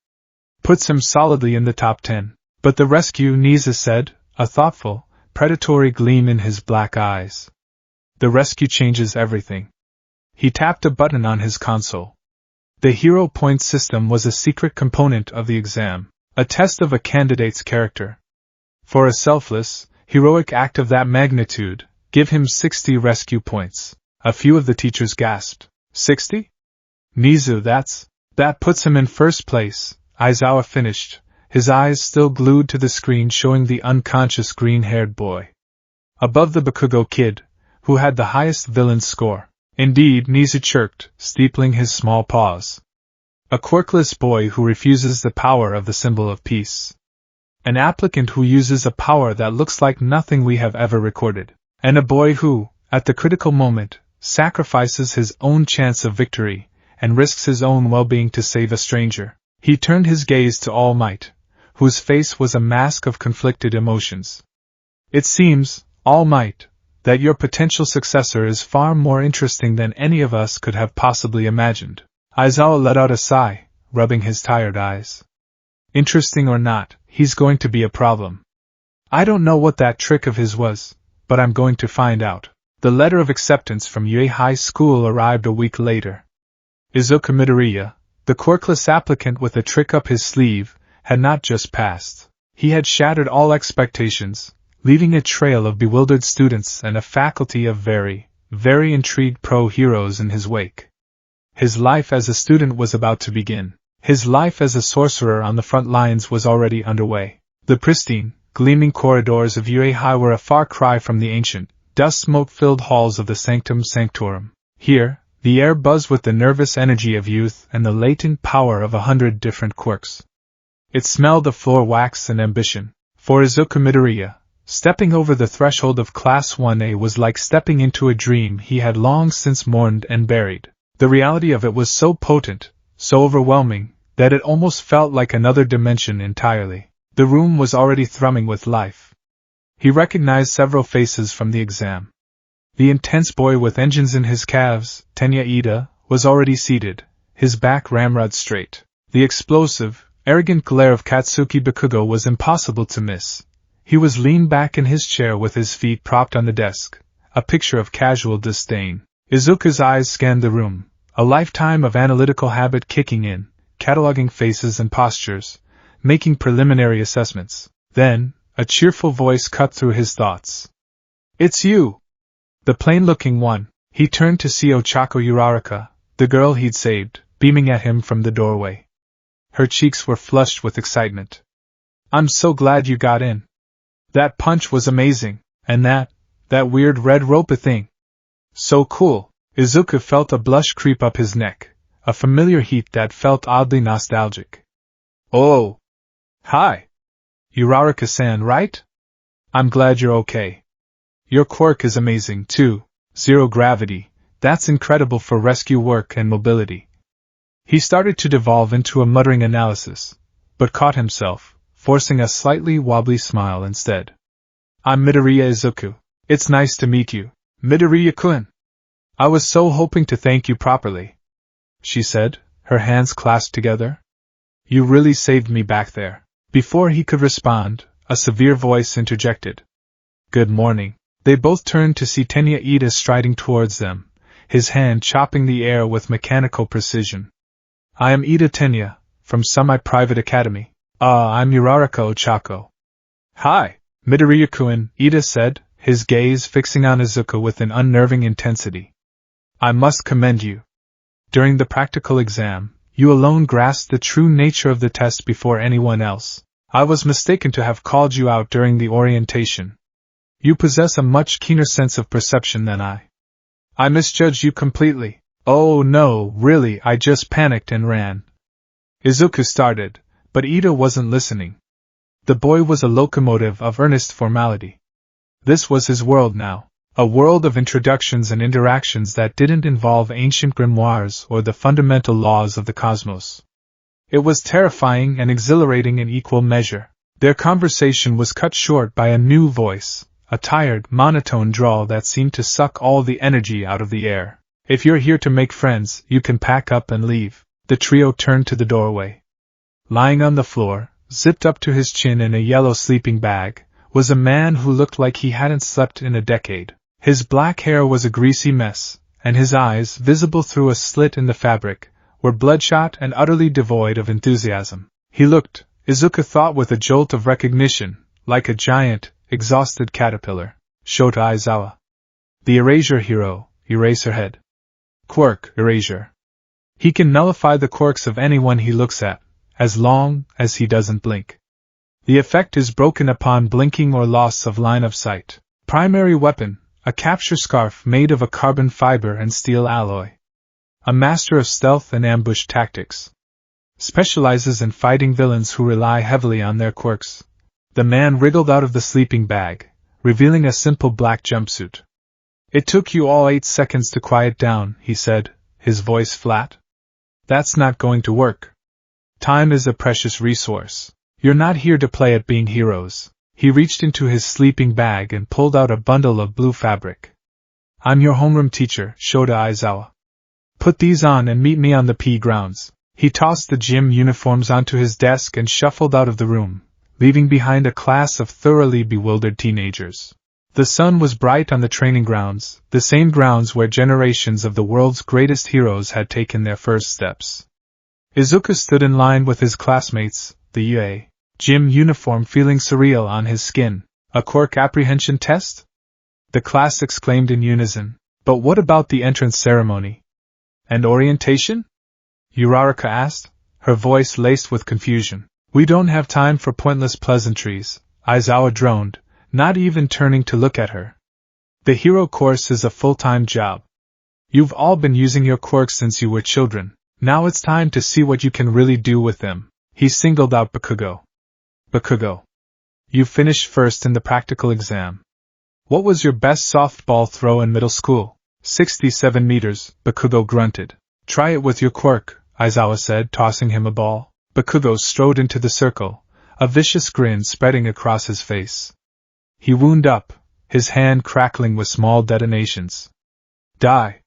Puts him solidly in the top 10. But the rescue, Niza said, a thoughtful, predatory gleam in his black eyes. The rescue changes everything. He tapped a button on his console. The hero point system was a secret component of the exam, a test of a candidate's character. For a selfless, heroic act of that magnitude, give him 60 rescue points. A few of the teachers gasped. 60? Nizu, that puts him in first place, Aizawa finished, his eyes still glued to the screen showing the unconscious green-haired boy. Above the Bakugo kid, who had the highest villain score. Indeed, Nizu chirped, steepling his small paws. A quirkless boy who refuses the power of the symbol of peace. An applicant who uses a power that looks like nothing we have ever recorded. And a boy who, at the critical moment, sacrifices his own chance of victory, and risks his own well-being to save a stranger. He turned his gaze to All Might, whose face was a mask of conflicted emotions. "It seems, All Might, that your potential successor is far more interesting than any of us could have possibly imagined." Aizawa let out a sigh, rubbing his tired eyes. "Interesting or not, he's going to be a problem. I don't know what that trick of his was, but I'm going to find out." The letter of acceptance from Yue High School arrived a week later. Izuku Midoriya, the quirkless applicant with a trick up his sleeve, had not just passed. He had shattered all expectations, leaving a trail of bewildered students and a faculty of very intrigued pro-heroes in his wake. His life as a student was about to begin. His life as a sorcerer on the front lines was already underway. The pristine, gleaming corridors of Yue High were a far cry from the ancient, dust-smoke-filled halls of the Sanctum Sanctorum. Here, the air buzzed with the nervous energy of youth and the latent power of 100 different quirks. It smelled of floor wax and ambition. For Izuku Midoriya, stepping over the threshold of Class 1A was like stepping into a dream he had long since mourned and buried. The reality of it was so potent, so overwhelming, that it almost felt like another dimension entirely. The room was already thrumming with life. He recognized several faces from the exam. The intense boy with engines in his calves, Tenya Ida, was already seated, his back ramrod straight. The explosive, arrogant glare of Katsuki Bakugo was impossible to miss. He was leaned back in his chair with his feet propped on the desk, a picture of casual disdain. Izuku's eyes scanned the room, a lifetime of analytical habit kicking in, cataloging faces and postures, making preliminary assessments. Then, a cheerful voice cut through his thoughts. "It's you! The plain-looking one." He turned to see Ochako Uraraka, the girl he'd saved, beaming at him from the doorway. Her cheeks were flushed with excitement. "I'm so glad you got in. That punch was amazing, and that weird red rope thing. So cool." Izuku felt a blush creep up his neck, a familiar heat that felt oddly nostalgic. "Oh! Hi! Uraraka-san, right? I'm glad you're okay. Your quirk is amazing, too. Zero gravity, that's incredible for rescue work and mobility." He started to devolve into a muttering analysis, but caught himself, forcing a slightly wobbly smile instead. I'm Midoriya Izuku. It's nice to meet you, Midoriya-kun. I was so hoping to thank you properly, she said, her hands clasped together. You really saved me back there. Before he could respond, a severe voice interjected. Good morning. They both turned to see Tenya Ida striding towards them, his hand chopping the air with mechanical precision. I am Ida Tenya, from Semi-Private Academy. I'm Uraraka Ochako. Hi, Midoriya-kun, Ida said, his gaze fixing on Izuku with an unnerving intensity. I must commend you. During the practical exam, you alone grasped the true nature of the test before anyone else. I was mistaken to have called you out during the orientation. You possess a much keener sense of perception than I. I misjudged you completely. Oh no, really, I just panicked and ran. Izuku started, but Ida wasn't listening. The boy was a locomotive of earnest formality. This was his world now, a world of introductions and interactions that didn't involve ancient grimoires or the fundamental laws of the cosmos. It was terrifying and exhilarating in equal measure. Their conversation was cut short by a new voice, a tired, monotone drawl that seemed to suck all the energy out of the air. If you're here to make friends, you can pack up and leave. The trio turned to the doorway. Lying on the floor, zipped up to his chin in a yellow sleeping bag, was a man who looked like he hadn't slept in a decade. His black hair was a greasy mess, and his eyes, visible through a slit in the fabric, were bloodshot and utterly devoid of enthusiasm. He looked, Izuku thought with a jolt of recognition, like a giant, exhausted caterpillar. Shota Aizawa. The Erasure Hero, Eraserhead. Quirk, Erasure. He can nullify the quirks of anyone he looks at, as long as he doesn't blink. The effect is broken upon blinking or loss of line of sight. Primary weapon, a capture scarf made of a carbon fiber and steel alloy. A master of stealth and ambush tactics. Specializes in fighting villains who rely heavily on their quirks. The man wriggled out of the sleeping bag, revealing a simple black jumpsuit. It took you all 8 seconds to quiet down, he said, his voice flat. That's not going to work. Time is a precious resource. You're not here to play at being heroes. He reached into his sleeping bag and pulled out a bundle of blue fabric. I'm your homeroom teacher, Shota Aizawa. Put these on and meet me on the P grounds. He tossed the gym uniforms onto his desk and shuffled out of the room, leaving behind a class of thoroughly bewildered teenagers. The sun was bright on the training grounds, the same grounds where generations of the world's greatest heroes had taken their first steps. Izuku stood in line with his classmates, the UA gym uniform feeling surreal on his skin. A quirk apprehension test? The class exclaimed in unison. But what about the entrance ceremony? And orientation? Uraraka asked, her voice laced with confusion. We don't have time for pointless pleasantries, Aizawa droned, not even turning to look at her. The hero course is a full-time job. You've all been using your quirks since you were children. Now it's time to see what you can really do with them. He singled out Bakugo. Bakugo. You finished first in the practical exam. What was your best softball throw in middle school? 67 meters, Bakugo grunted. Try it with your quirk, Aizawa said, tossing him a ball. Bakugo strode into the circle, a vicious grin spreading across his face. He wound up, his hand crackling with small detonations. Die!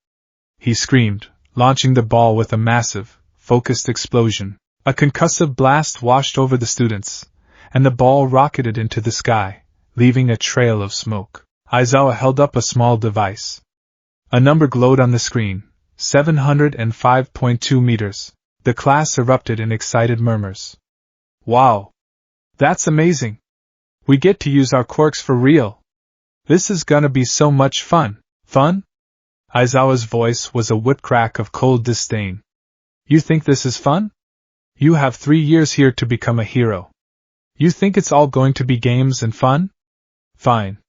He screamed, launching the ball with a massive, focused explosion. A concussive blast washed over the students, and the ball rocketed into the sky, leaving a trail of smoke. Aizawa held up a small device. A number glowed on the screen, 705.2 meters. The class erupted in excited murmurs. Wow! That's amazing! We get to use our quirks for real! This is gonna be so much fun! Fun? Aizawa's voice was a whip crack of cold disdain. You think this is fun? You have 3 years here to become a hero. You think it's all going to be games and fun? Fine.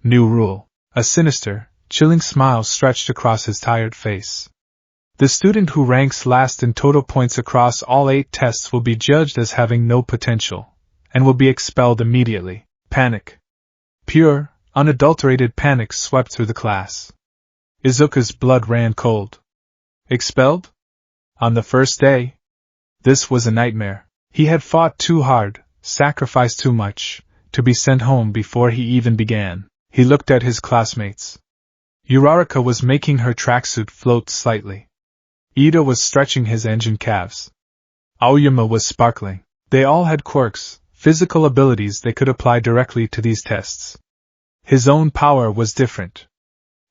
New rule. A sinister, chilling smile stretched across his tired face. The student who ranks last in total points across all 8 tests will be judged as having no potential, and will be expelled immediately. Panic. Pure, unadulterated panic swept through the class. Izuku's blood ran cold. Expelled? On the first day? This was a nightmare. He had fought too hard, sacrificed too much, to be sent home before he even began. He looked at his classmates. Uraraka was making her tracksuit float slightly. Ida was stretching his engine calves. Aoyama was sparkling. They all had quirks, physical abilities they could apply directly to these tests. His own power was different.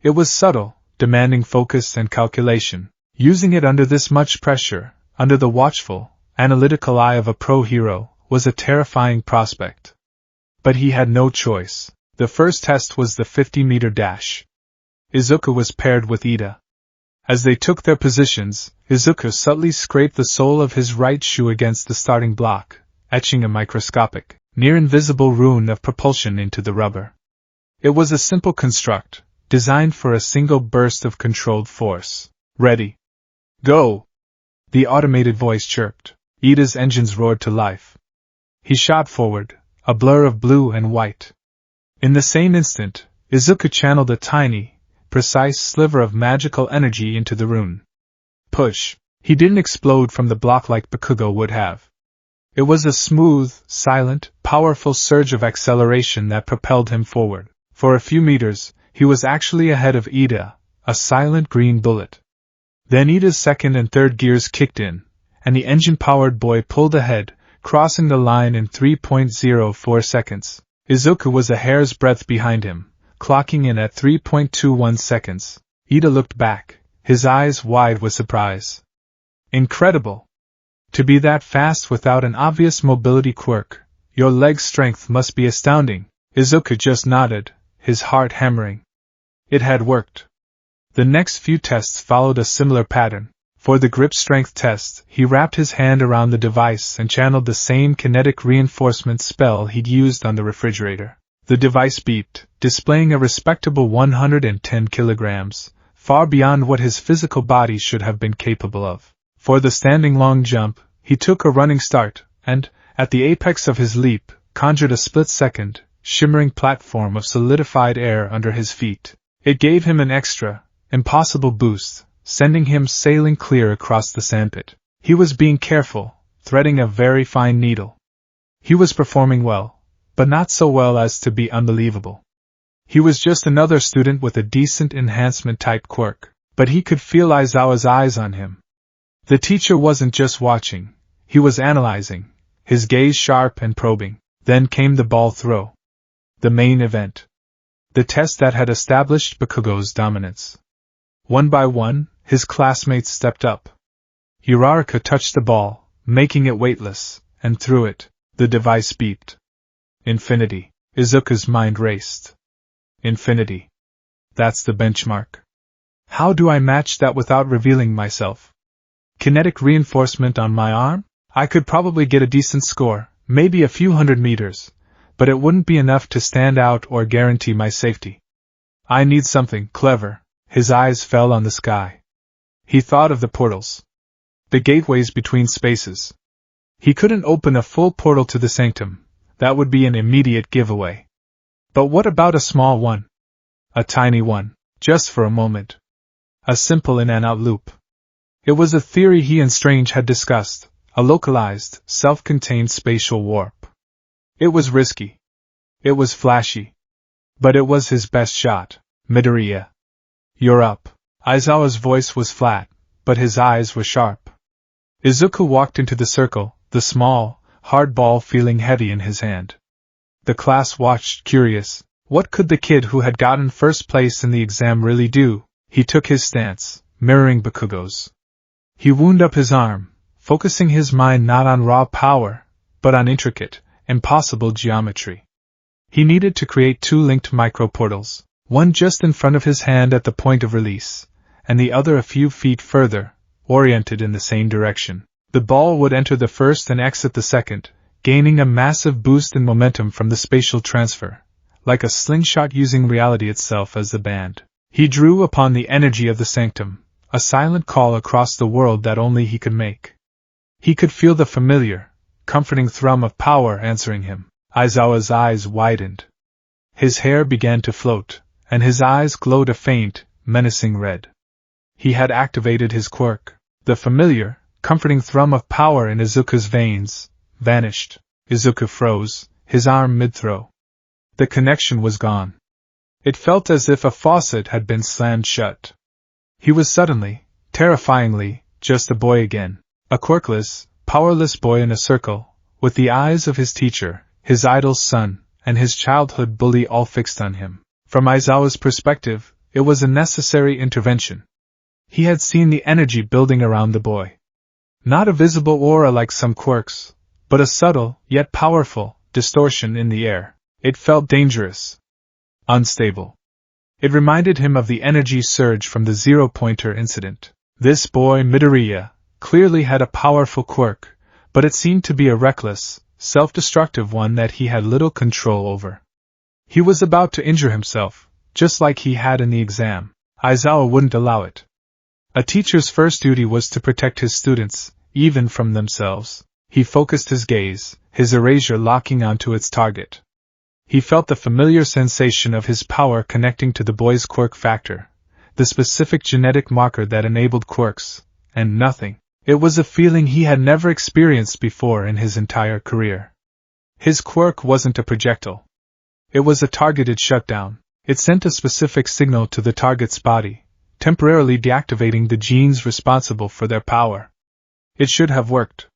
It was subtle, demanding focus and calculation. Using it under this much pressure, under the watchful, analytical eye of a pro hero, was a terrifying prospect. But he had no choice. The first test was the 50-meter dash. Izuku was paired with Ida. As they took their positions, Izuku subtly scraped the sole of his right shoe against the starting block, etching a microscopic, near-invisible rune of propulsion into the rubber. It was a simple construct, designed for a single burst of controlled force. Ready. Go! The automated voice chirped. Ida's engines roared to life. He shot forward, a blur of blue and white. In the same instant, Izuku channeled a tiny, precise sliver of magical energy into the rune. Push! He didn't explode from the block like Bakugo would have. It was a smooth, silent, powerful surge of acceleration that propelled him forward. For a few meters, he was actually ahead of Ida, a silent green bullet. Then Ida's second and third gears kicked in, and the engine-powered boy pulled ahead, crossing the line in 3.04 seconds. Izuku was a hair's breadth behind him, clocking in at 3.21 seconds. Ida looked back, his eyes wide with surprise. Incredible! To be that fast without an obvious mobility quirk, your leg strength must be astounding. Izuku just nodded, his heart hammering. It had worked. The next few tests followed a similar pattern. For the grip strength test, he wrapped his hand around the device and channeled the same kinetic reinforcement spell he'd used on the refrigerator. The device beeped, displaying a respectable 110 kilograms, far beyond what his physical body should have been capable of. For the standing long jump, he took a running start, and, at the apex of his leap, conjured a split-second, shimmering platform of solidified air under his feet. It gave him an extra, impossible boost, sending him sailing clear across the sandpit. He was being careful, threading a very fine needle. He was performing well, but not so well as to be unbelievable. He was just another student with a decent enhancement-type quirk, but he could feel Aizawa's eyes on him. The teacher wasn't just watching, he was analyzing, his gaze sharp and probing. Then came the ball throw. The main event. The test that had established Bakugo's dominance. One by one, his classmates stepped up. Uraraka touched the ball, making it weightless, and threw it. The device beeped. Infinity. Izuku's mind raced. Infinity. That's the benchmark. How do I match that without revealing myself? Kinetic reinforcement on my arm? I could probably get a decent score, maybe a few hundred meters, but it wouldn't be enough to stand out or guarantee my safety. I need something clever. His eyes fell on the sky. He thought of the portals. The gateways between spaces. He couldn't open a full portal to the sanctum. That would be an immediate giveaway. But what about a small one? A tiny one, just for a moment. A simple in-and-out loop. It was a theory he and Strange had discussed, a localized, self-contained spatial warp. It was risky. It was flashy. But it was his best shot. Midoriya. You're up. Aizawa's voice was flat, but his eyes were sharp. Izuku walked into the circle, the small, hard ball feeling heavy in his hand. The class watched, curious. What could the kid who had gotten first place in the exam really do? He took his stance, mirroring Bakugo's. He wound up his arm, focusing his mind not on raw power, but on intricate, impossible geometry. He needed to create two linked microportals, one just in front of his hand at the point of release, and the other a few feet further, oriented in the same direction. The ball would enter the first and exit the second, gaining a massive boost in momentum from the spatial transfer, like a slingshot using reality itself as the band. He drew upon the energy of the sanctum, a silent call across the world that only he could make. He could feel the familiar, comforting thrum of power answering him. Aizawa's eyes widened. His hair began to float, and his eyes glowed a faint, menacing red. He had activated his quirk. The familiar, comforting thrum of power in Izuku's veins vanished. Izuku froze, his arm mid-throw. The connection was gone. It felt as if a faucet had been slammed shut. He was suddenly, terrifyingly, just a boy again. A quirkless, powerless boy in a circle, with the eyes of his teacher, his idol's son, and his childhood bully all fixed on him. From Aizawa's perspective, it was a necessary intervention. He had seen the energy building around the boy. Not a visible aura like some quirks, but a subtle, yet powerful, distortion in the air. It felt dangerous. Unstable. It reminded him of the energy surge from the zero-pointer incident. This boy, Midoriya, clearly had a powerful quirk, but it seemed to be a reckless, self-destructive one that he had little control over. He was about to injure himself, just like he had in the exam. Aizawa wouldn't allow it. A teacher's first duty was to protect his students, even from themselves. He focused his gaze, his erasure locking onto its target. He felt the familiar sensation of his power connecting to the boy's quirk factor, the specific genetic marker that enabled quirks, and nothing. It was a feeling he had never experienced before in his entire career. His quirk wasn't a projectile. It was a targeted shutdown. It sent a specific signal to the target's body, temporarily deactivating the genes responsible for their power. It should have worked.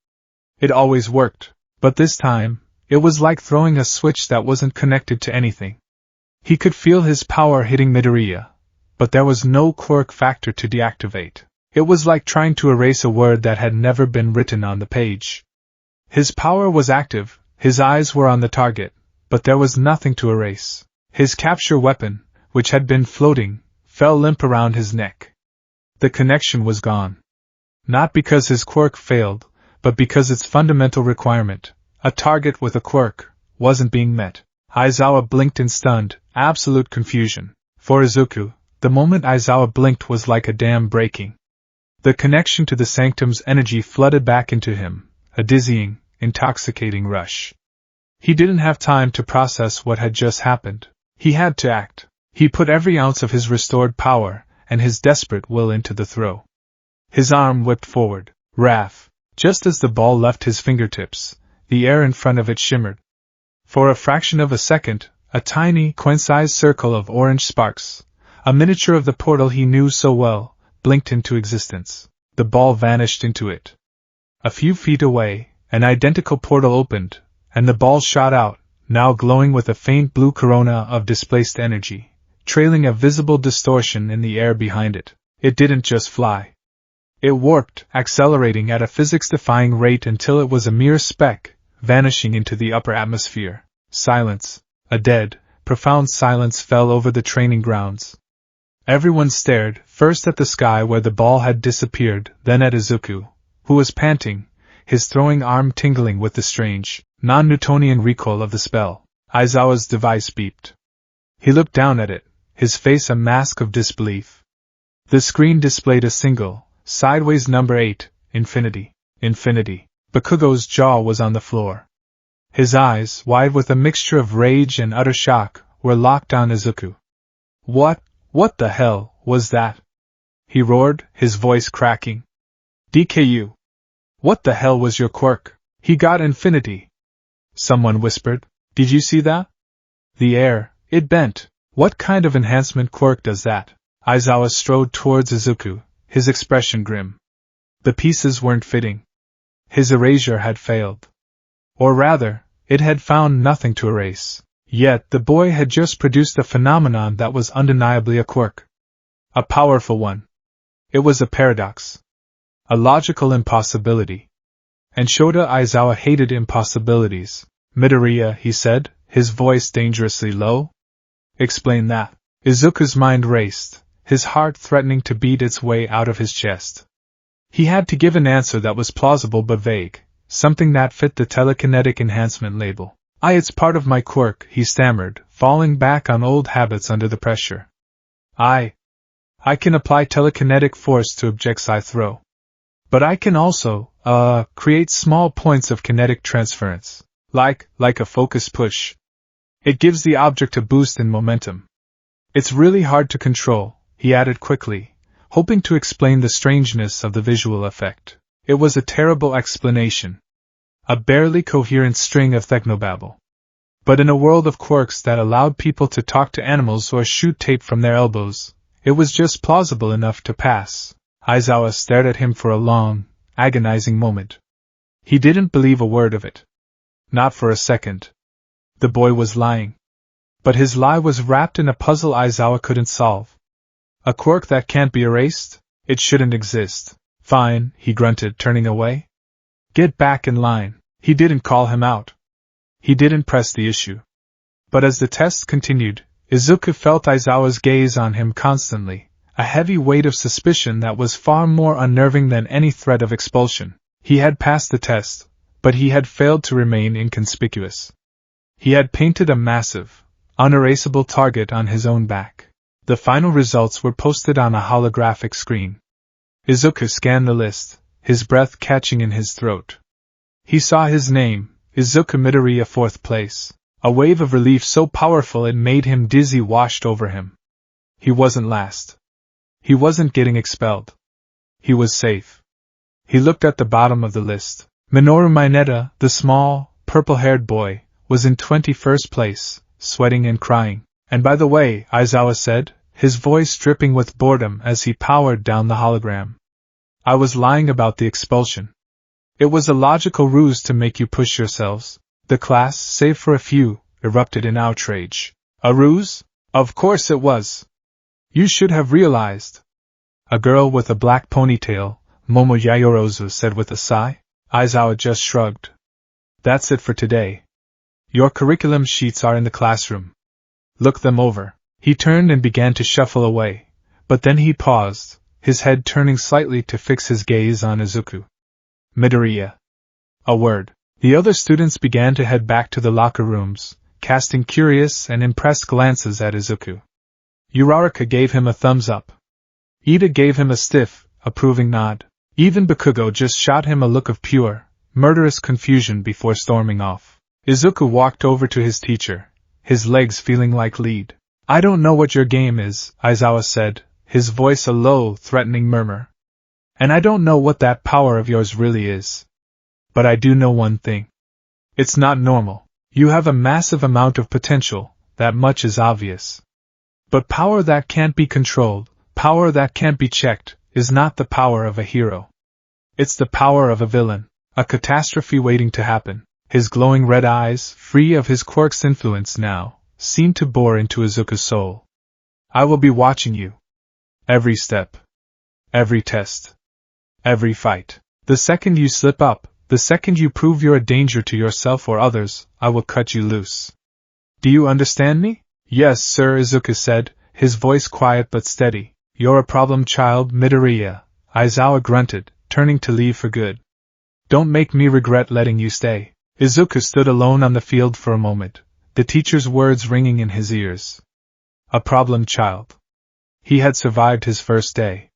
It always worked, but this time, it was like throwing a switch that wasn't connected to anything. He could feel his power hitting Midoriya, but there was no quirk factor to deactivate. It was like trying to erase a word that had never been written on the page. His power was active, his eyes were on the target, but there was nothing to erase. His capture weapon, which had been floating, fell limp around his neck. The connection was gone. Not because his quirk failed, but because its fundamental requirement, a target with a quirk, wasn't being met. Aizawa blinked in stunned, absolute confusion. For Izuku, the moment Aizawa blinked was like a dam breaking. The connection to the sanctum's energy flooded back into him, a dizzying, intoxicating rush. He didn't have time to process what had just happened. He had to act. He put every ounce of his restored power and his desperate will into the throw. His arm whipped forward. Wrath. Just as the ball left his fingertips, the air in front of it shimmered. For a fraction of a second, a tiny, coin-sized circle of orange sparks, a miniature of the portal he knew so well, blinked into existence. The ball vanished into it. A few feet away, an identical portal opened, and the ball shot out, now glowing with a faint blue corona of displaced energy, trailing a visible distortion in the air behind it. It didn't just fly. It warped, accelerating at a physics-defying rate until it was a mere speck, vanishing into the upper atmosphere. Silence, a dead, profound silence fell over the training grounds. Everyone stared, first at the sky where the ball had disappeared, then at Izuku, who was panting, his throwing arm tingling with the strange, non-Newtonian recoil of the spell. Aizawa's device beeped. He looked down at it, his face a mask of disbelief. The screen displayed a single, sideways number 8, infinity. Bakugo's jaw was on the floor. His eyes, wide with a mixture of rage and utter shock, were locked on Izuku. What the hell was that? He roared, his voice cracking. DKU. What the hell was your quirk? He got infinity. Someone whispered. Did you see that? The air, it bent. What kind of enhancement quirk does that? Aizawa strode towards Izuku, his expression grim. The pieces weren't fitting. His erasure had failed. Or rather, it had found nothing to erase. Yet the boy had just produced a phenomenon that was undeniably a quirk. A powerful one. It was a paradox. A logical impossibility. And Shota Aizawa hated impossibilities. Midoriya, he said, his voice dangerously low. Explain that. Izuku's mind raced, his heart threatening to beat its way out of his chest. He had to give an answer that was plausible but vague, something that fit the telekinetic enhancement label. It's part of my quirk, he stammered, falling back on old habits under the pressure. I can apply telekinetic force to objects I throw. But I can also, create small points of kinetic transference, like a focus push. It gives the object a boost in momentum. It's really hard to control, he added quickly, hoping to explain the strangeness of the visual effect. It was a terrible explanation. A barely coherent string of technobabble. But in a world of quirks that allowed people to talk to animals or shoot tape from their elbows, it was just plausible enough to pass. Aizawa stared at him for a long, agonizing moment. He didn't believe a word of it. Not for a second. The boy was lying. But his lie was wrapped in a puzzle Aizawa couldn't solve. A quirk that can't be erased? It shouldn't exist. Fine, he grunted, turning away. Get back in line. He didn't call him out. He didn't press the issue. But as the test continued, Izuku felt Aizawa's gaze on him constantly, a heavy weight of suspicion that was far more unnerving than any threat of expulsion. He had passed the test, but he had failed to remain inconspicuous. He had painted a massive, unerasable target on his own back. The final results were posted on a holographic screen. Izuku scanned the list, his breath catching in his throat. He saw his name, Izuku Midoriya, 4th place. A wave of relief so powerful it made him dizzy washed over him. He wasn't last. He wasn't getting expelled. He was safe. He looked at the bottom of the list. Minoru Mineta, the small, purple-haired boy, was in 21st place, sweating and crying. And by the way, Aizawa said, his voice dripping with boredom as he powered down the hologram. I was lying about the expulsion. It was a logical ruse to make you push yourselves. The class, save for a few, erupted in outrage. A ruse? Of course it was. You should have realized. A girl with a black ponytail, Momo Yayorozu, said with a sigh. Aizawa just shrugged. That's it for today. Your curriculum sheets are in the classroom. Look them over. He turned and began to shuffle away, but then he paused, his head turning slightly to fix his gaze on Izuku. Midoriya. A word. The other students began to head back to the locker rooms, casting curious and impressed glances at Izuku. Uraraka gave him a thumbs up. Ida gave him a stiff, approving nod. Even Bakugo just shot him a look of pure, murderous confusion before storming off. Izuku walked over to his teacher, his legs feeling like lead. I don't know what your game is, Aizawa said, his voice a low, threatening murmur. And I don't know what that power of yours really is. But I do know one thing. It's not normal. You have a massive amount of potential, that much is obvious. But power that can't be controlled, power that can't be checked, is not the power of a hero. It's the power of a villain, a catastrophe waiting to happen. His glowing red eyes, free of his quirk's influence now, seemed to bore into Izuku's soul. I will be watching you. Every step. Every test. Every fight. The second you slip up, the second you prove you're a danger to yourself or others, I will cut you loose. Do you understand me? Yes, sir, Izuku said, his voice quiet but steady. You're a problem child, Midoriya, Aizawa grunted, turning to leave for good. Don't make me regret letting you stay. Izuku stood alone on the field for a moment, the teacher's words ringing in his ears. A problem child. He had survived his first day.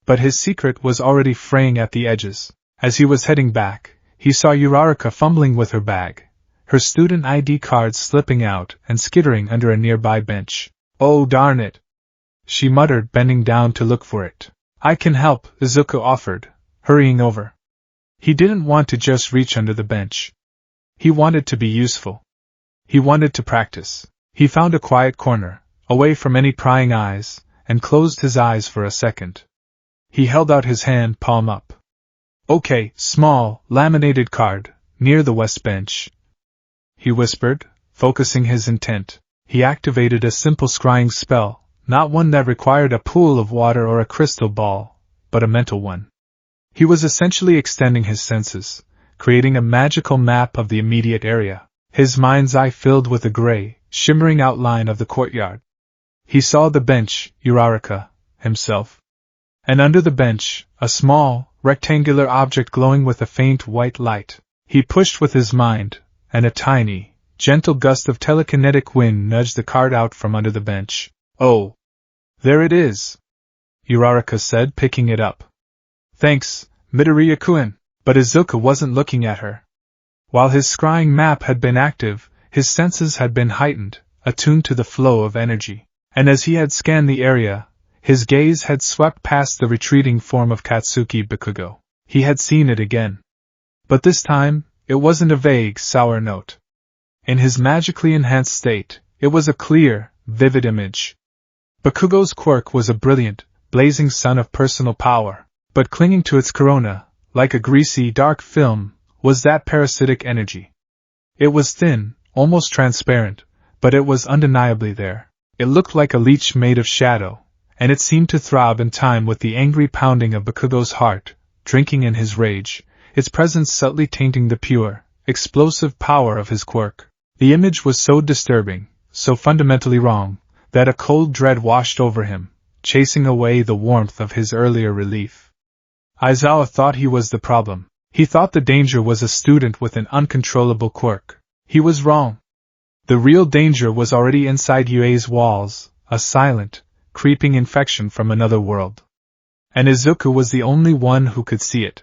But his secret was already fraying at the edges. As he was heading back, he saw Uraraka fumbling with her bag, her student ID card slipping out and skittering under a nearby bench. Oh darn it! She muttered, bending down to look for it. I can help, Izuku offered, hurrying over. He didn't want to just reach under the bench. He wanted to be useful. He wanted to practice. He found a quiet corner, away from any prying eyes, and closed his eyes for a second. He held out his hand, palm up. Okay, small, laminated card, near the west bench. He whispered, focusing his intent. He activated a simple scrying spell, not one that required a pool of water or a crystal ball, but a mental one. He was essentially extending his senses, creating a magical map of the immediate area. His mind's eye filled with the gray, shimmering outline of the courtyard. He saw the bench, Uraraka, himself. And under the bench, a small, rectangular object glowing with a faint white light. He pushed with his mind, and a tiny, gentle gust of telekinetic wind nudged the card out from under the bench. Oh! There it is! Uraraka said, picking it up. Thanks, Midoriya-kun. But Izuku wasn't looking at her. While his scrying map had been active, his senses had been heightened, attuned to the flow of energy. And as he had scanned the area, his gaze had swept past the retreating form of Katsuki Bakugo. He had seen it again. But this time, it wasn't a vague, sour note. In his magically enhanced state, it was a clear, vivid image. Bakugo's quirk was a brilliant, blazing sun of personal power, but clinging to its corona, like a greasy, dark film, was that parasitic energy. It was thin, almost transparent, but it was undeniably there. It looked like a leech made of shadow, and it seemed to throb in time with the angry pounding of Bakugo's heart, drinking in his rage, its presence subtly tainting the pure, explosive power of his quirk. The image was so disturbing, so fundamentally wrong, that a cold dread washed over him, chasing away the warmth of his earlier relief. Aizawa thought he was the problem. He thought the danger was a student with an uncontrollable quirk. He was wrong. The real danger was already inside Yuei's walls, a silent, creeping infection from another world. And Izuku was the only one who could see it.